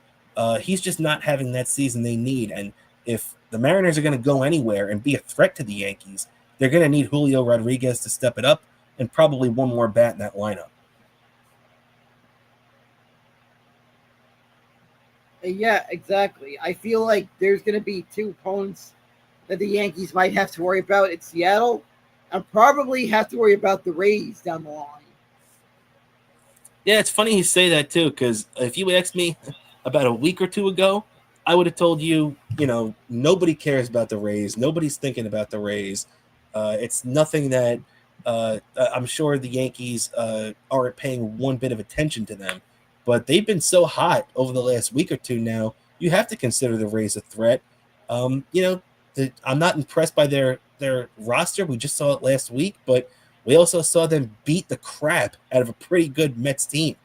he's just not having that season they need. And if the Mariners are going to go anywhere and be a threat to the Yankees, they're going to need Julio Rodriguez to step it up and probably one more bat in that lineup. Yeah, exactly. I feel like there's going to be two opponents that the Yankees might have to worry about. It's Seattle, and probably have to worry about the Rays down the line. Yeah, it's funny you say that too, because if you asked me about a week or two ago, I would have told you, nobody cares about the Rays. Nobody's thinking about the Rays. It's nothing that I'm sure the Yankees aren't paying one bit of attention to them. But they've been so hot over the last week or two now, you have to consider the Rays a threat. I'm not impressed by their roster. We just saw it last week, but we also saw them beat the crap out of a pretty good Mets team.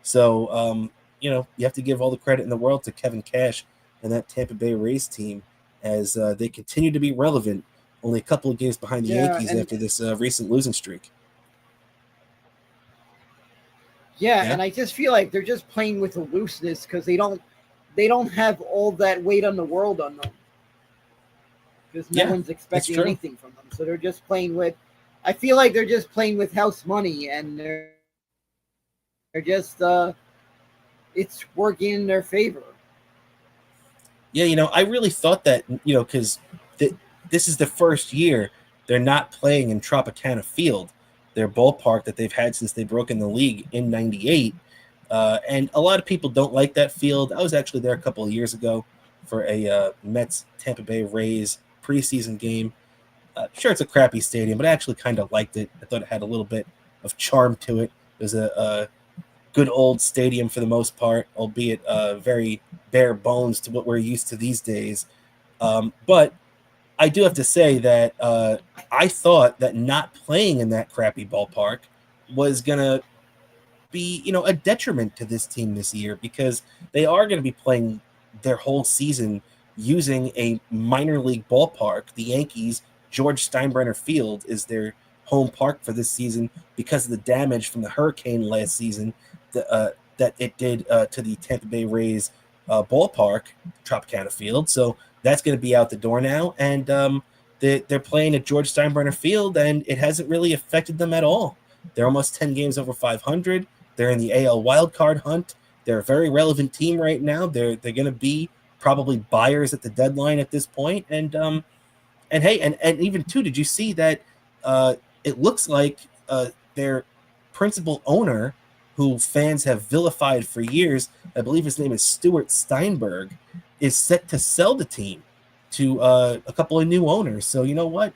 So, you have to give all the credit in the world to Kevin Cash and that Tampa Bay Rays team as they continue to be relevant, only a couple of games behind the Yeah, Yankees and after this recent losing streak. yeah, Yeah, and I just feel like they're just playing with a looseness because they don't have all that weight on the world on them because no yeah, one's that's expecting true. anything from them. So they're just playing with. I feel like they're just playing with house money, and they're just it's working in their favor. Yeah, I really thought that, because this is the first year they're not playing in Tropicana Field, their ballpark that they've had since they broke in the league in '98. And a lot of people don't like that field. I was actually there a couple of years ago for a Mets Tampa Bay Rays preseason game. Sure, it's a crappy stadium, but I actually kind of liked it. I thought it had a little bit of charm to it. It was a good old stadium for the most part, albeit very bare bones to what we're used to these days. But I do have to say that I thought that not playing in that crappy ballpark was going to be, a detriment to this team this year because they are going to be playing their whole season using a minor league ballpark. The Yankees, George Steinbrenner Field, is their home park for this season because of the damage from the hurricane last season that it did to the Tampa Bay Rays ballpark, Tropicana Field. So that's going to be out the door now, and they're playing at George Steinbrenner Field, and it hasn't really affected them at all. They're almost 10 games over 500. They're in the AL wildcard hunt. They're a very relevant team right now. They're going to be probably buyers at the deadline at this point. And hey, and even too, did you see that it looks like their principal owner, who fans have vilified for years, I believe his name is Stuart Steinberg, is set to sell the team to a couple of new owners. So you know what?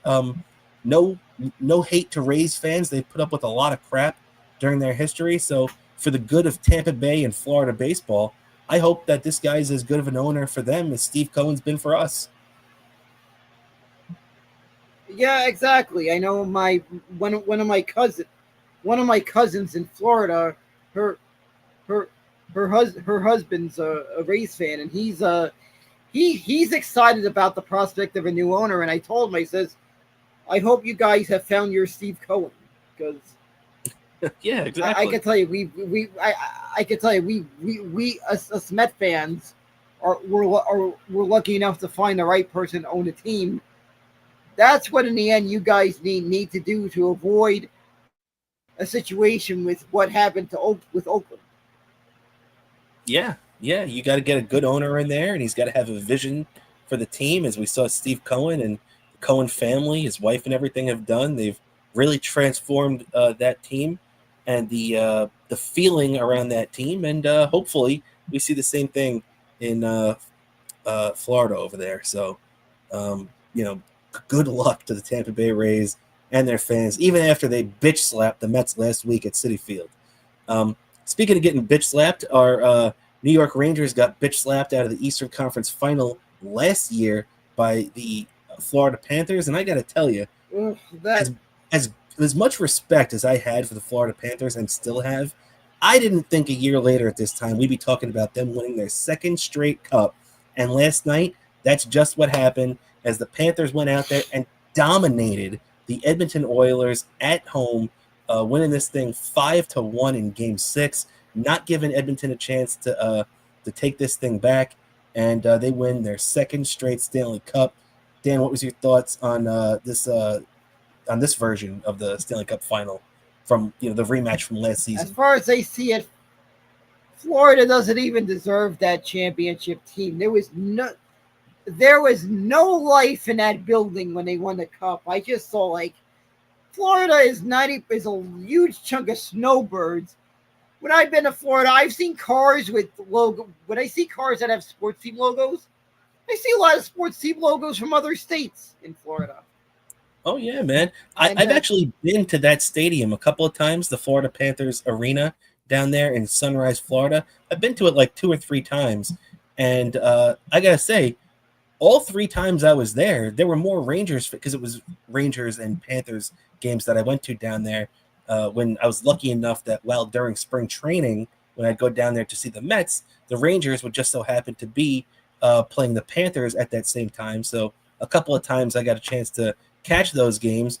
No, no hate to Rays fans. They put up with a lot of crap during their history. So for the good of Tampa Bay and Florida baseball, I hope that this guy's as good of an owner for them as Steve Cohen's been for us. Yeah, exactly. I know one of my cousins in Florida, her her her husband's a Rays fan, and he's excited about the prospect of a new owner. And I told him, I says, I hope you guys have found your Steve Cohen because Yeah, I exactly. can tell you I can tell you we us Met fans we're lucky enough to find the right person to own a team. That's what in the end you guys need to do to avoid a situation with what happened with Oakland. Yeah, yeah, you got to get a good owner in there, and he's got to have a vision for the team, as we saw Steve Cohen and the Cohen family, his wife, and everything have done. They've really transformed that team and the feeling around that team, and hopefully we see the same thing in Florida over there. So, good luck to the Tampa Bay Rays and their fans, even after they bitch slapped the Mets last week at Citi Field. Speaking of getting bitch slapped, our New York Rangers got bitch slapped out of the Eastern Conference Final last year by the Florida Panthers, and I got to tell you, Ugh, that as as much respect as I had for the Florida Panthers and still have, I didn't think a year later at this time we'd be talking about them winning their second straight cup. And last night, that's just what happened as the Panthers went out there and dominated the Edmonton Oilers at home, winning this thing 5-1 in Game 6, not giving Edmonton a chance to take this thing back, and they win their second straight Stanley Cup. Dan, what was your thoughts on this version of the Stanley Cup final from the rematch from last as season? far as they see it, Florida doesn't even deserve that championship team. There was no life in that building when they won the cup. I just saw like Florida is a huge chunk of snowbirds. When I've been to Florida, I've seen cars with logo. When I see cars that have sports team logos, I see a lot of sports team logos from other states in Florida. Oh yeah, man. I've actually been to that stadium a couple of times, the Florida Panthers Arena down there in Sunrise, Florida. I've been to it like 2 or 3 times, and I gotta say, all 3 times I was there were more Rangers because it was Rangers and Panthers games that I went to down there. When I was lucky enough that while during spring training, when I'd go down there to see the Mets, the Rangers would just so happen to be playing the Panthers at that same time. So a couple of times I got a chance to catch those games,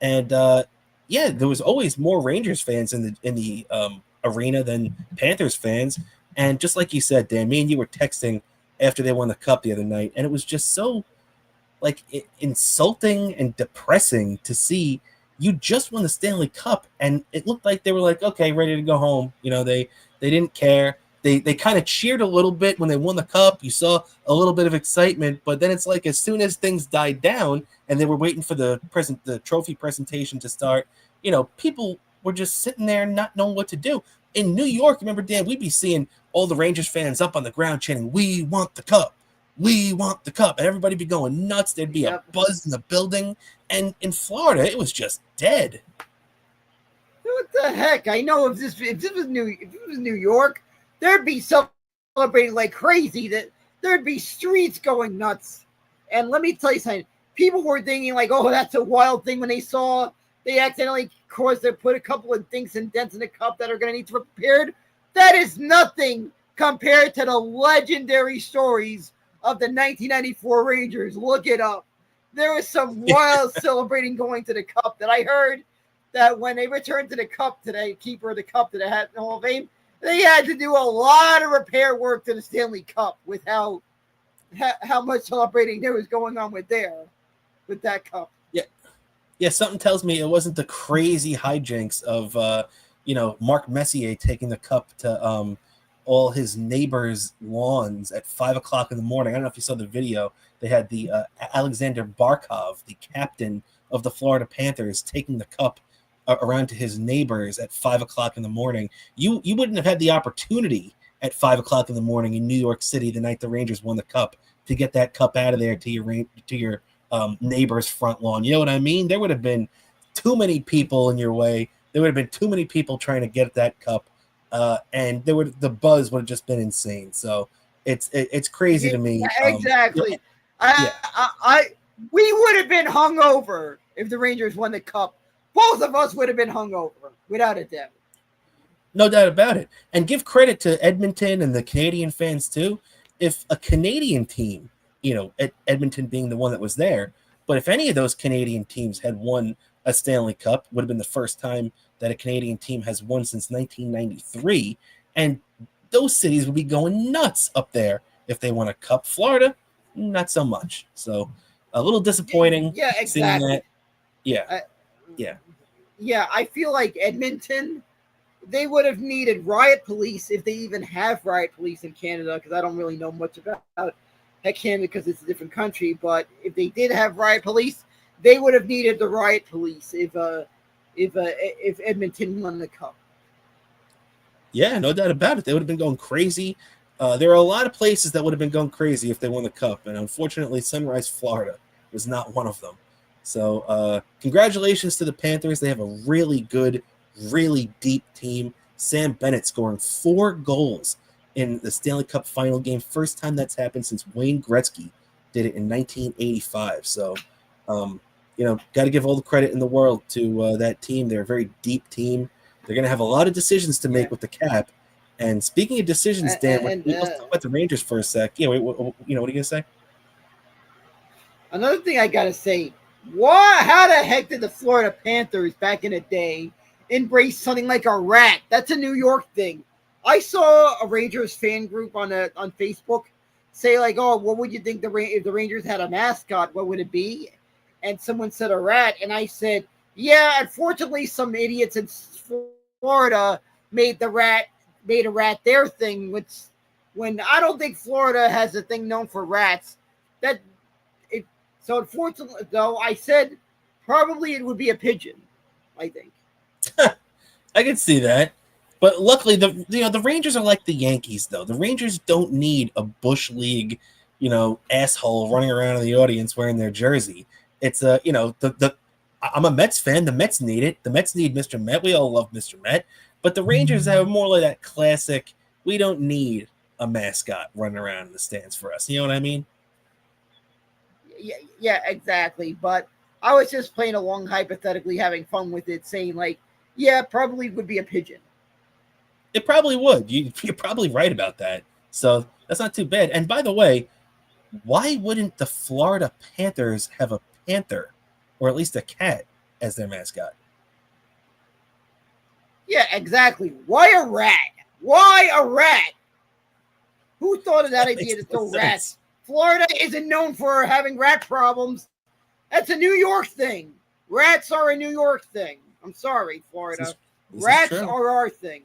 and yeah, there was always more Rangers fans in the arena than Panthers fans. And just like you said, Dan, me and you were texting after they won the cup the other night, and it was just so like insulting and depressing to see you just won the Stanley Cup, and it looked like they were like, okay, ready to go home. You know, they didn't care. They kind of cheered a little bit when they won the cup. You saw a little bit of excitement, but then it's like as soon as things died down and they were waiting for the trophy presentation to start, you know, people were just sitting there not knowing what to do. In New York, remember, Dan, we'd be seeing all the Rangers fans up on the ground chanting, "We want the cup. We want the cup." And everybody be going nuts. There'd be a buzz in the building. And in Florida, it was just dead. What the heck? I know if this was New York, there'd be celebrating like crazy. That there'd be streets going nuts. And let me tell you something. People were thinking like, "Oh, that's a wild thing," when they accidentally put a couple of dinks and dents in the cup that are going to need to be repaired. That is nothing compared to the legendary stories of the 1994 Rangers. Look it up. There was some wild celebrating going to the cup that I heard that when they returned to the cup today, keeper of the cup to the Hall of Fame, they had to do a lot of repair work to the Stanley Cup with how much celebrating there was going on with that cup. Yeah, something tells me it wasn't the crazy hijinks of Mark Messier taking the cup to all his neighbors' lawns at 5:00 in the morning. I don't know if you saw the video. They had the Alexander Barkov, the captain of the Florida Panthers, taking the cup around to his neighbors at 5:00 in the morning. You wouldn't have had the opportunity at 5:00 in the morning in New York City the night the Rangers won the cup to get that cup out of there to your neighbor's front lawn. You know what I mean? There would have been too many people in your way. There would have been too many people trying to get that cup, and the buzz would have just been insane. So it's crazy to me. Exactly. We would have been hungover if the Rangers won the cup. Both of us would have been hungover, without a doubt. No doubt about it. And give credit to Edmonton and the Canadian fans too. If a Canadian team, Edmonton being the one that was there, but if any of those Canadian teams had won a Stanley Cup, would have been the first time that a Canadian team has won since 1993, and those cities would be going nuts up there if they won a cup. Florida, not so much. So a little disappointing. Yeah, exactly. Seeing that. Yeah, I feel like Edmonton, they would have needed riot police if they even have riot police in Canada, because I don't really know much about Canada because it's a different country. But if they did have riot police, they would have needed the riot police if Edmonton won the cup. Yeah, no doubt about it. They would have been going crazy. There are a lot of places that would have been going crazy if they won the cup, and unfortunately, Sunrise, Florida was not one of them. So congratulations to the Panthers. They have a really good, really deep team. Sam Bennett scoring 4 goals in the Stanley Cup final game. First time that's happened since Wayne Gretzky did it in 1985. So, got to give all the credit in the world to that team. They're a very deep team. They're going to have a lot of decisions to make with the cap. And speaking of decisions, Dan, let's talk about the Rangers for a sec. Yeah, what are you going to say? Another thing I got to say, how the heck did the Florida Panthers back in the day embrace something like a rat? That's a New York thing. I saw a Rangers fan group on Facebook say like, "Oh, what would you think if the Rangers had a mascot? What would it be?" And someone said a rat, and I said, "Yeah, unfortunately, some idiots in Florida made the rat made a rat their thing, which when I don't think Florida has a thing known for rats. So unfortunately, though, I said probably it would be a pigeon. I think. I can see that. But luckily, the Rangers are like the Yankees, though. The Rangers don't need a Bush League, asshole running around in the audience wearing their jersey. It's I'm a Mets fan. The Mets need it. The Mets need Mr. Met. We all love Mr. Met. But the Rangers have more like that classic, we don't need a mascot running around in the stands for us. You know what I mean? Yeah, exactly. But I was just playing along, hypothetically having fun with it, saying like, yeah, probably would be a pigeon. It probably would. You're probably right about that. So that's not too bad. And by the way, why wouldn't the Florida Panthers have a panther, or at least a cat, as their mascot? Yeah, exactly. Why a rat? Why a rat? Who thought of that idea to throw rats? Florida isn't known for having rat problems. That's a New York thing. Rats are a New York thing. I'm sorry, Florida. Rats are our thing.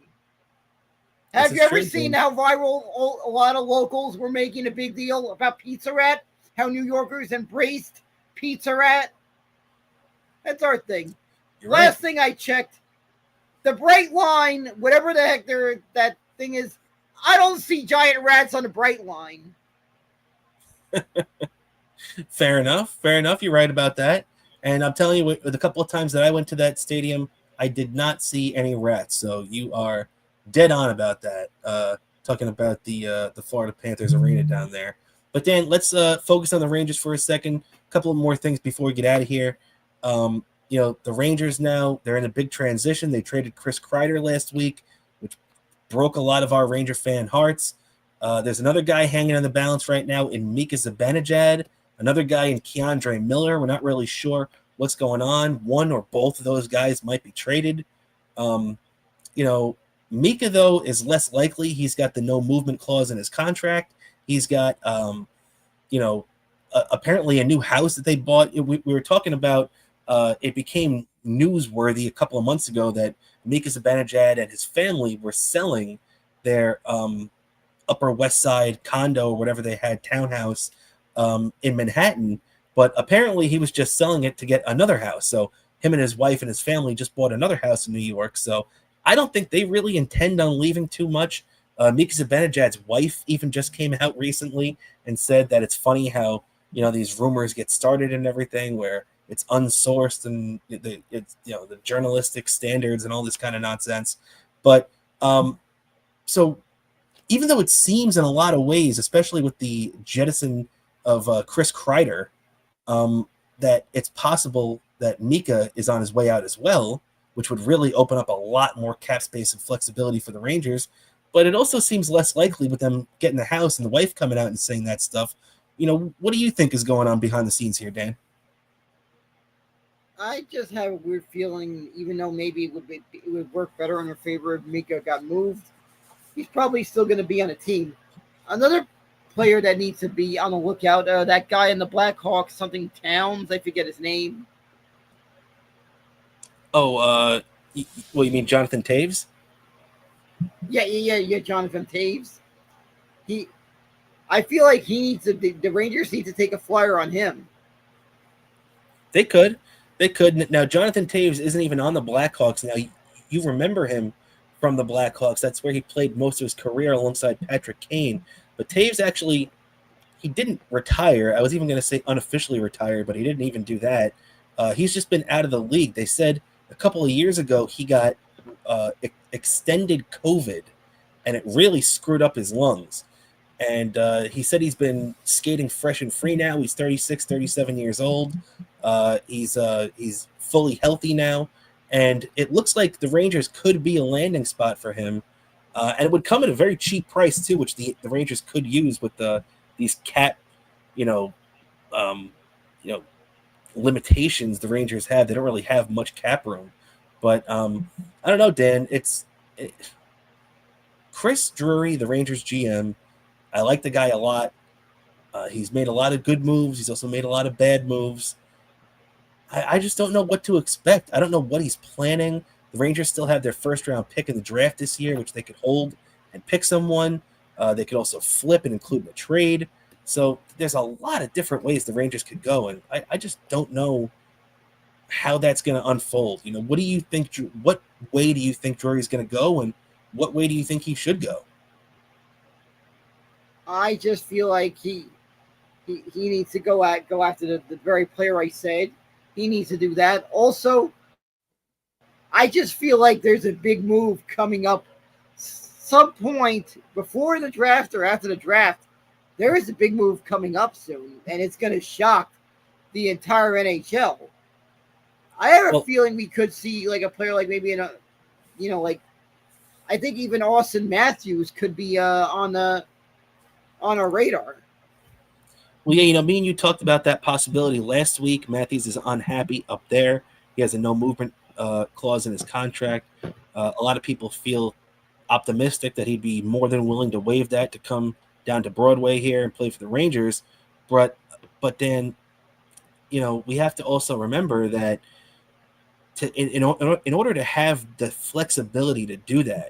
Have you ever seen how viral a lot of locals were making a big deal about Pizza Rat? How New Yorkers embraced Pizza Rat? That's our thing. Last thing I checked, the Bright Line, whatever the heck that thing is, I don't see giant rats on the Bright Line. Fair enough. You're right about that. And I'm telling you, with a couple of times that I went to that stadium, I did not see any rats. So you are dead on about that. Talking about the Florida Panthers arena down there. But Dan, let's focus on the Rangers for a second. A couple of more things before we get out of here. The Rangers now, they're in a big transition. They traded Chris Kreider last week, which broke a lot of our Ranger fan hearts. There's another guy hanging on the balance right now in Mika Zibanejad, another guy in Keandre Miller. We're not really sure what's going on. One or both of those guys might be traded. Mika, though, is less likely. He's got the no movement clause in his contract. He's got, apparently a new house that they bought. We were talking about it became newsworthy a couple of months ago that Mika Zibanejad and his family were selling their Upper West Side condo or whatever they had, townhouse in Manhattan. But apparently he was just selling it to get another house. So him and his wife and his family just bought another house in New York. So I don't think they really intend on leaving too much. Mika Zibanejad's wife even just came out recently and said that it's funny how, these rumors get started and everything where it's unsourced and the journalistic standards and all this kind of nonsense. But so even though it seems in a lot of ways, especially with the jettison of Chris Kreider, that it's possible that Mika is on his way out as well, which would really open up a lot more cap space and flexibility for the Rangers. But it also seems less likely with them getting the house and the wife coming out and saying that stuff. What do you think is going on behind the scenes here, Dan? I just have a weird feeling, even though maybe it would work better in their favor if Mika got moved, he's probably still going to be on the team. Another player that needs to be on the lookout, that guy in the Blackhawks, something Towns, I forget his name. Oh, you mean Jonathan Taves? Yeah, Jonathan Taves. I feel like the Rangers need to take a flyer on him. They could. Now, Jonathan Taves isn't even on the Blackhawks now. You remember him from the Blackhawks. That's where he played most of his career alongside Patrick Kane. But Taves actually, he didn't retire. I was even going to say unofficially retired, but he didn't even do that. He's just been out of the league. They said a couple of years ago he got extended COVID, and it really screwed up his lungs. And he said he's been skating fresh and free now. He's 36, 37 years old. He's fully healthy now. And it looks like the Rangers could be a landing spot for him. And it would come at a very cheap price, too, which the Rangers could use with these cap, limitations the Rangers have. They don't really have much cap room. But I don't know, Dan. Chris Drury, the Rangers GM, I like the guy a lot. He's made a lot of good moves. He's also made a lot of bad moves. I just don't know what to expect. I don't know what he's planning. The Rangers still have their first-round pick in the draft this year, which they could hold and pick someone. They could also flip and include in a trade. So there's a lot of different ways the Rangers could go, and I just don't know how that's going to unfold. What do you think? What way do you think Drury's going to go, and what way do you think he should go? I just feel like he needs to go after the very player I said. He needs to do that. Also, I just feel like there's a big move coming up some point before the draft or after the draft. There is a big move coming up soon, and it's going to shock the entire NHL. I have a feeling we could see like a player like maybe like I think even Austin Matthews could be on a radar. Well, yeah, me and you talked about that possibility last week. Matthews is unhappy up there. He has a no movement clause in his contract. A lot of people feel optimistic that he'd be more than willing to waive that to come down to Broadway here and play for the Rangers. But then, we have to also remember that in order to have the flexibility to do that,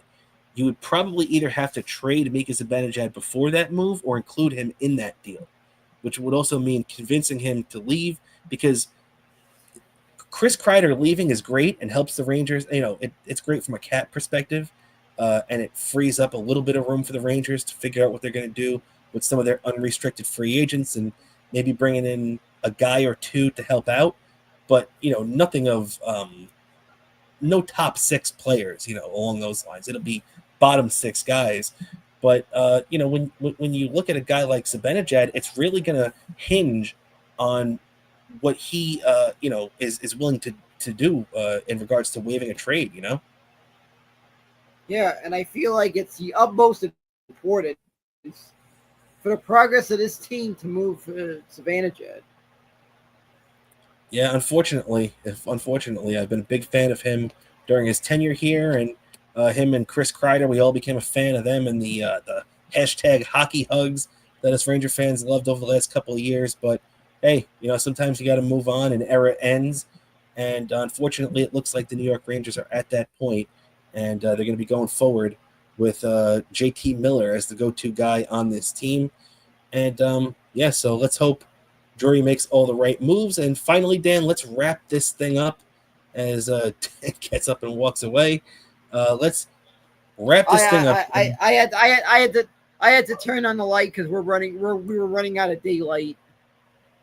you would probably either have to trade Mika Zibanejad before that move or include him in that deal, which would also mean convincing him to leave, because Chris Kreider leaving is great and helps the Rangers. It's great from a cap perspective, and it frees up a little bit of room for the Rangers to figure out what they're going to do with some of their unrestricted free agents and maybe bringing in a guy or two to help out. But, nothing of no top six players, along those lines. It'll be bottom six guys. But, when you look at a guy like Zibanejad, it's really going to hinge on what he, is willing to do in regards to waiving a trade, Yeah, and I feel like it's the utmost importance for the progress of this team to move Zibanejad. Yeah, unfortunately, I've been a big fan of him during his tenure here, and him and Chris Kreider, we all became a fan of them and the hashtag hockey hugs that us Ranger fans loved over the last couple of years. But hey, sometimes you got to move on. An era ends, and unfortunately, it looks like the New York Rangers are at that point, and they're going to be going forward with JT Miller as the go-to guy on this team. And so let's hope Drury makes all the right moves. And finally, Dan, let's wrap this thing up as Dan gets up and walks away. Let's wrap this thing up. I had to turn on the light because we were running out of daylight.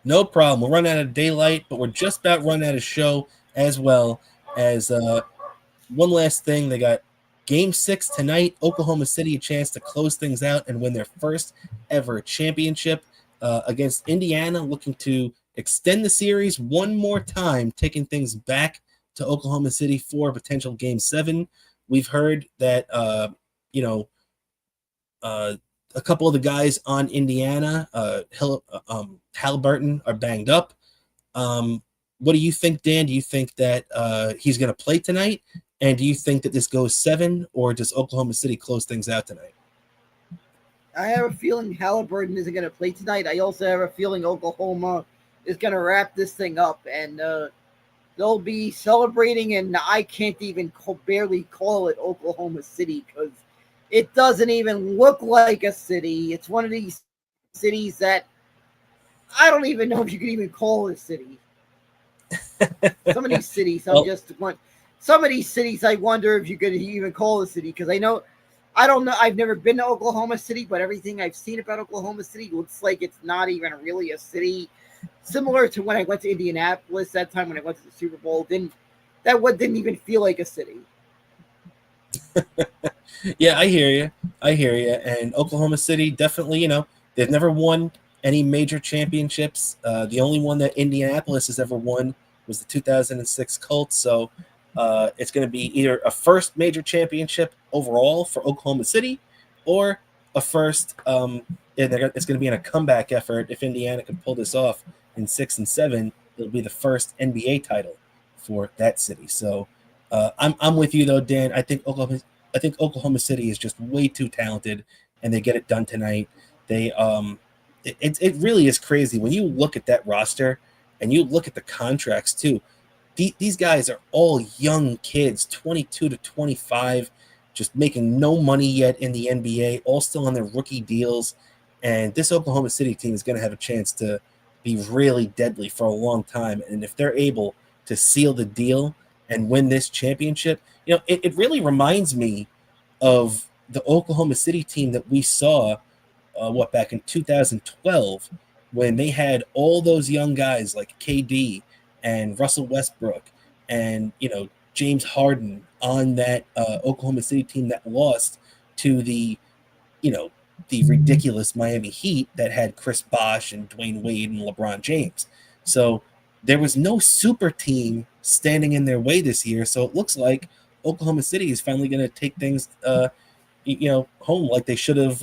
No problem. We're running out of daylight, but we're just about running out of show as well. As one last thing, they got Game 6 tonight. Oklahoma City a chance to close things out and win their first ever championship. Against Indiana, looking to extend the series one more time, taking things back to Oklahoma City for a potential Game 7. We've heard that, a couple of the guys on Indiana, Halliburton, are banged up. What do you think, Dan? Do you think that he's going to play tonight? And do you think that this goes 7, or does Oklahoma City close things out tonight? I have a feeling Halliburton isn't going to play tonight. I also have a feeling Oklahoma is going to wrap this thing up, and they'll be celebrating, and I can't even barely call it Oklahoma City because it doesn't even look like a city. It's one of these cities that I don't even know if you can even call it a city. Some of these cities, some of these cities, I wonder if you could even call it a city, because I don't know. I've never been to Oklahoma City, but everything I've seen about Oklahoma City looks like it's not even really a city. Similar to when I went to Indianapolis that time when I went to the Super Bowl, didn't even feel like a city. Yeah, I hear you. And Oklahoma City definitely, they've never won any major championships. The only one that Indianapolis has ever won was the 2006 Colts. So it's going to be either a first major championship overall for Oklahoma City, or a first. It's going to be in a comeback effort. If Indiana can pull this off in 6 and 7, it'll be the first NBA title for that city. So I'm with you though, Dan. I think Oklahoma City is just way too talented, and they get it done tonight. It really is crazy when you look at that roster and you look at the contracts too. These guys are all young kids, 22 to 25. just making no money yet in the NBA, all still on their rookie deals. And this Oklahoma City team is going to have a chance to be really deadly for a long time. And if they're able to seal the deal and win this championship, it really reminds me of the Oklahoma City team that we saw, back in 2012, when they had all those young guys like KD and Russell Westbrook and, James Harden on that Oklahoma City team that lost to the ridiculous Miami Heat that had Chris Bosh and Dwayne Wade and LeBron James. So there was no super team standing in their way this year. So it looks like Oklahoma City is finally going to take things, home like they should have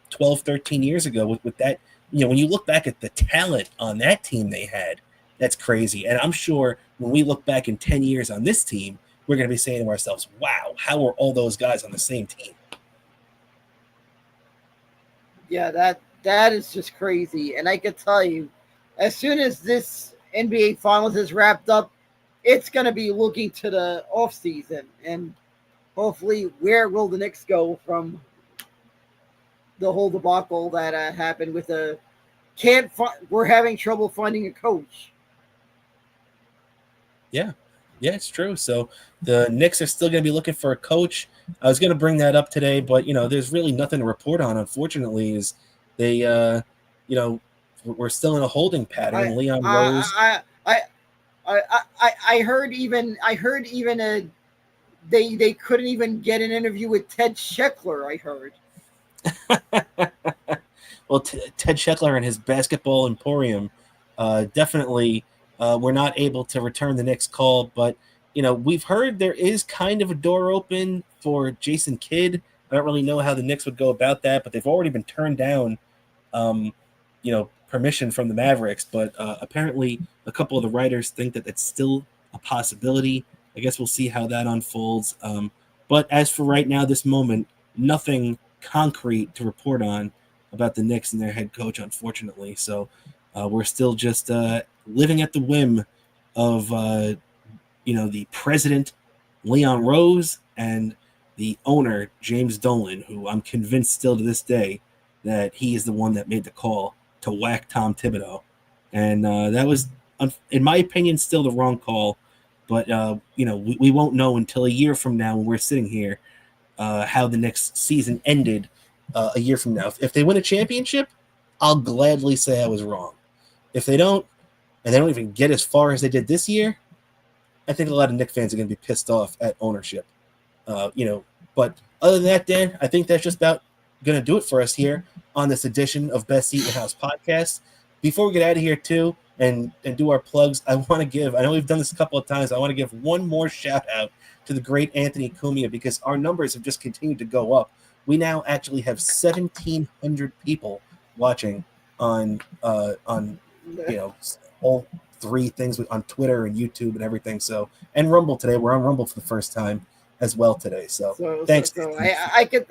12, 13 years ago with that. When you look back at the talent on that team they had, that's crazy. And I'm sure when we look back in 10 years on this team, we're going to be saying to ourselves, wow, how are all those guys on the same team? Yeah, that is just crazy. And I can tell you, as soon as this NBA Finals is wrapped up, it's going to be looking to the offseason. And hopefully, where will the Knicks go from the whole debacle that happened with we're having trouble finding a coach. Yeah, it's true. So the Knicks are still going to be looking for a coach. I was going to bring that up today, but there's really nothing to report on. Unfortunately, is they, we're still in a holding pattern. Leon Rose. I heard even they couldn't even get an interview with Ted Scheckler. I heard. Well, Ted Scheckler and his basketball emporium definitely were not able to return the Knicks call, but we've heard there is kind of a door open for Jason Kidd. I don't really know how the Knicks would go about that, but they've already been turned down, permission from the Mavericks. But apparently a couple of the writers think that it's still a possibility. I guess we'll see how that unfolds. But as for right now, this moment, nothing concrete to report on about the Knicks and their head coach, unfortunately. So we're still just living at the whim of, the president, Leon Rose, and the owner, James Dolan, who I'm convinced still to this day that he is the one that made the call to whack Tom Thibodeau. And that was, in my opinion, still the wrong call. But, we won't know until a year from now when we're sitting here how the next season ended a year from now. If they win a championship, I'll gladly say I was wrong. If they don't, and they don't even get as far as they did this year, I think a lot of Knicks fans are going to be pissed off at ownership. But other than that, Dan, I think that's just about going to do it for us here on this edition of Best Seat in the House podcast. Before we get out of here, too, and do our plugs, I know we've done this a couple of times, I want to give one more shout out to the great Anthony Cumia, because our numbers have just continued to go up. We now actually have 1,700 people watching on all three things on Twitter and YouTube and everything. So, and Rumble today. We're on Rumble for the first time as well today. So thanks. I could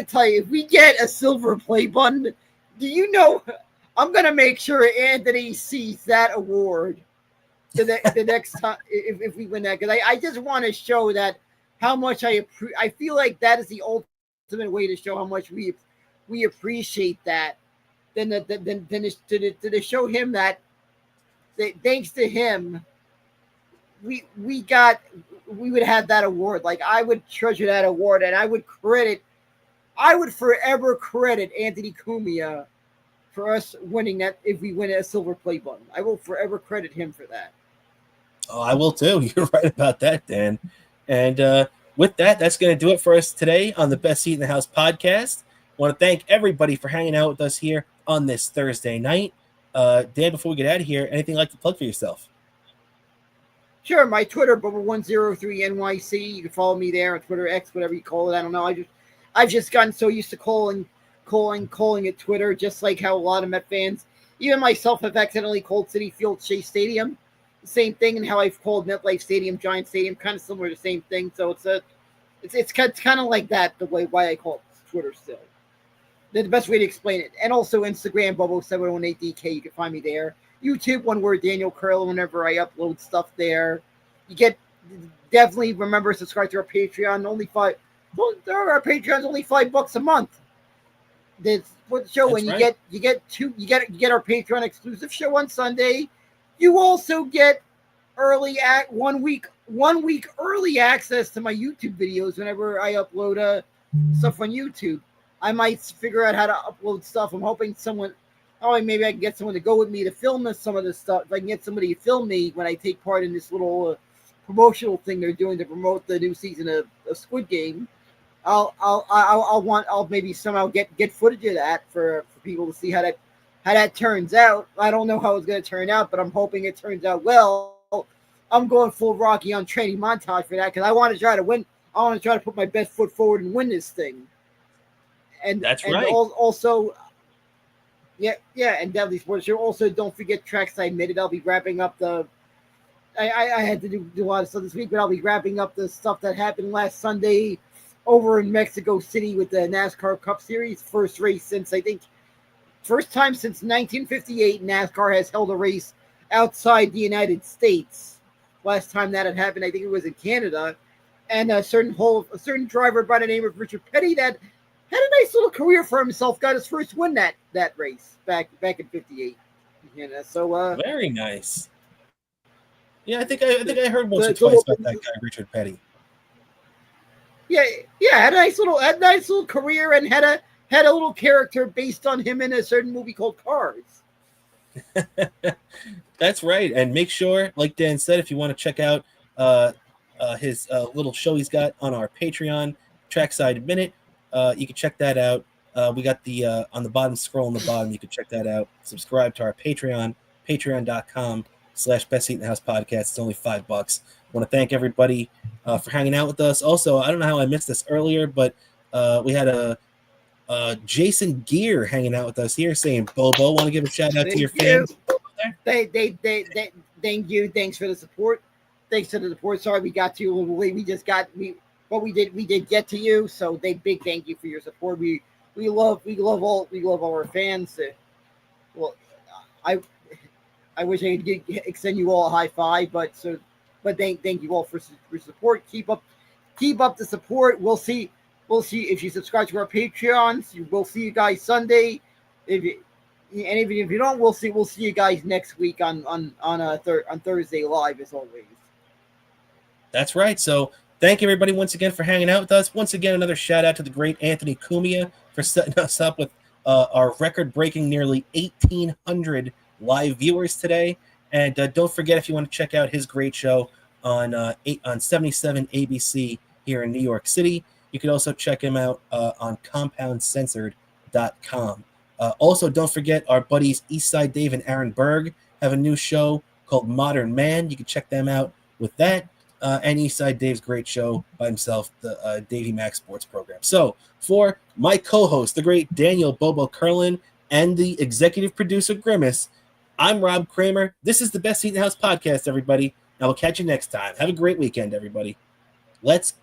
tell you, if we get a silver play button, do you know, I'm going to make sure Anthony sees that award the next time if we win that. Because I just want to show that how much I feel like that is the ultimate way to show how much we appreciate that. Then to show him that thanks to him, we would have that award. Like, I would treasure that award, and I would forever credit Anthony Cumia for us winning that. If we win a silver play button, I will forever credit him for that. Oh, I will too. You're right about that, Dan. And with that, that's going to do it for us today on the Best Seat in the House podcast. I want to thank everybody for hanging out with us here on this Thursday night. Dan, before we get out of here, anything you'd like to plug for yourself? Sure, my Twitter, Bobo103NYC. You can follow me there on Twitter, X, whatever you call it. I don't know. I've just gotten so used to calling it Twitter, just like how a lot of Met fans, even myself, have accidentally called Citi Field Shea Stadium. The same thing, and how I've called MetLife Stadium Giant Stadium, kind of similar to the same thing. So it's kind of like that, the way why I call it Twitter still. The best way to explain it. And also Instagram, Bobo718DK. You can find me there. YouTube, one word, Daniel Curl, whenever I upload stuff there. You get definitely remember subscribe to our Patreon. Our Patreon's only $5 a month. This for the show, That's and right. you get our Patreon exclusive show on Sunday. You also get 1 week early access to my YouTube videos whenever I upload stuff on YouTube. I might figure out how to upload stuff. I'm hoping maybe I can get someone to go with me to film some of this stuff. If I can get somebody to film me when I take part in this little promotional thing they're doing to promote the new season of Squid Game, I'll maybe somehow get footage of that for people to see how that turns out. I don't know how it's going to turn out, but I'm hoping it turns out well. I'm going full Rocky on training montage for that because I want to try to win. I want to try to put my best foot forward and win this thing. And That's and right. Also, yeah, and Deadly Sports Show. Also, don't forget tracks I admitted. I'll be wrapping up the. I had to do a lot of stuff this week, but I'll be wrapping up the stuff that happened last Sunday over in Mexico City with the NASCAR Cup Series. First time since 1958 NASCAR has held a race outside the United States. Last time that had happened, I think it was in Canada. And a certain driver by the name of Richard Petty that had a nice little career for himself, got his first win that race back in '58. So very nice. Yeah, I think I heard once or twice about that guy, Richard Petty. Yeah, had a nice little career and had a little character based on him in a certain movie called Cars. That's right. And make sure, like Dan said, if you want to check out his little show he's got on our Patreon, Trackside Minute, you can check that out. We got the on the bottom, scroll on the bottom, you can check that out. Subscribe to our Patreon, patreon.com/Best Seat in the House podcast. It's only $5. I want to thank everybody for hanging out with us. Also, I don't know how I missed this earlier, but we had a Jason Gear hanging out with us here saying, Bobo, want to give a shout out to your fans? Thank you. Thanks for the support. Sorry we got to you a little late. We did get to you. So big thank you for your support. We love all our fans. Well, I wish I could extend you all a high five, but thank you all for support. Keep up the support. We'll see if you subscribe to our Patreons. We'll see you guys Sunday. If you don't, we'll see you guys next week on Thursday live as always. That's right. So thank you everybody once again for hanging out with us. Once again, another shout out to the great Anthony Cumia for setting us up with our record-breaking nearly 1,800 live viewers today. And don't forget, if you want to check out his great show on 77 ABC here in New York City, you can also check him out on compoundcensored.com. Also, don't forget our buddies Eastside Dave and Aaron Berg have a new show called Modern Man. You can check them out with that. And Eastside Dave's great show by himself, the Davey Mac Sports Program. So for my co-host, the great Daniel Bobo Curlin, and the executive producer Grimace, I'm Rob Kramer. This is the Best Seat in the House podcast, everybody. And we'll catch you next time. Have a great weekend, everybody. Let's go.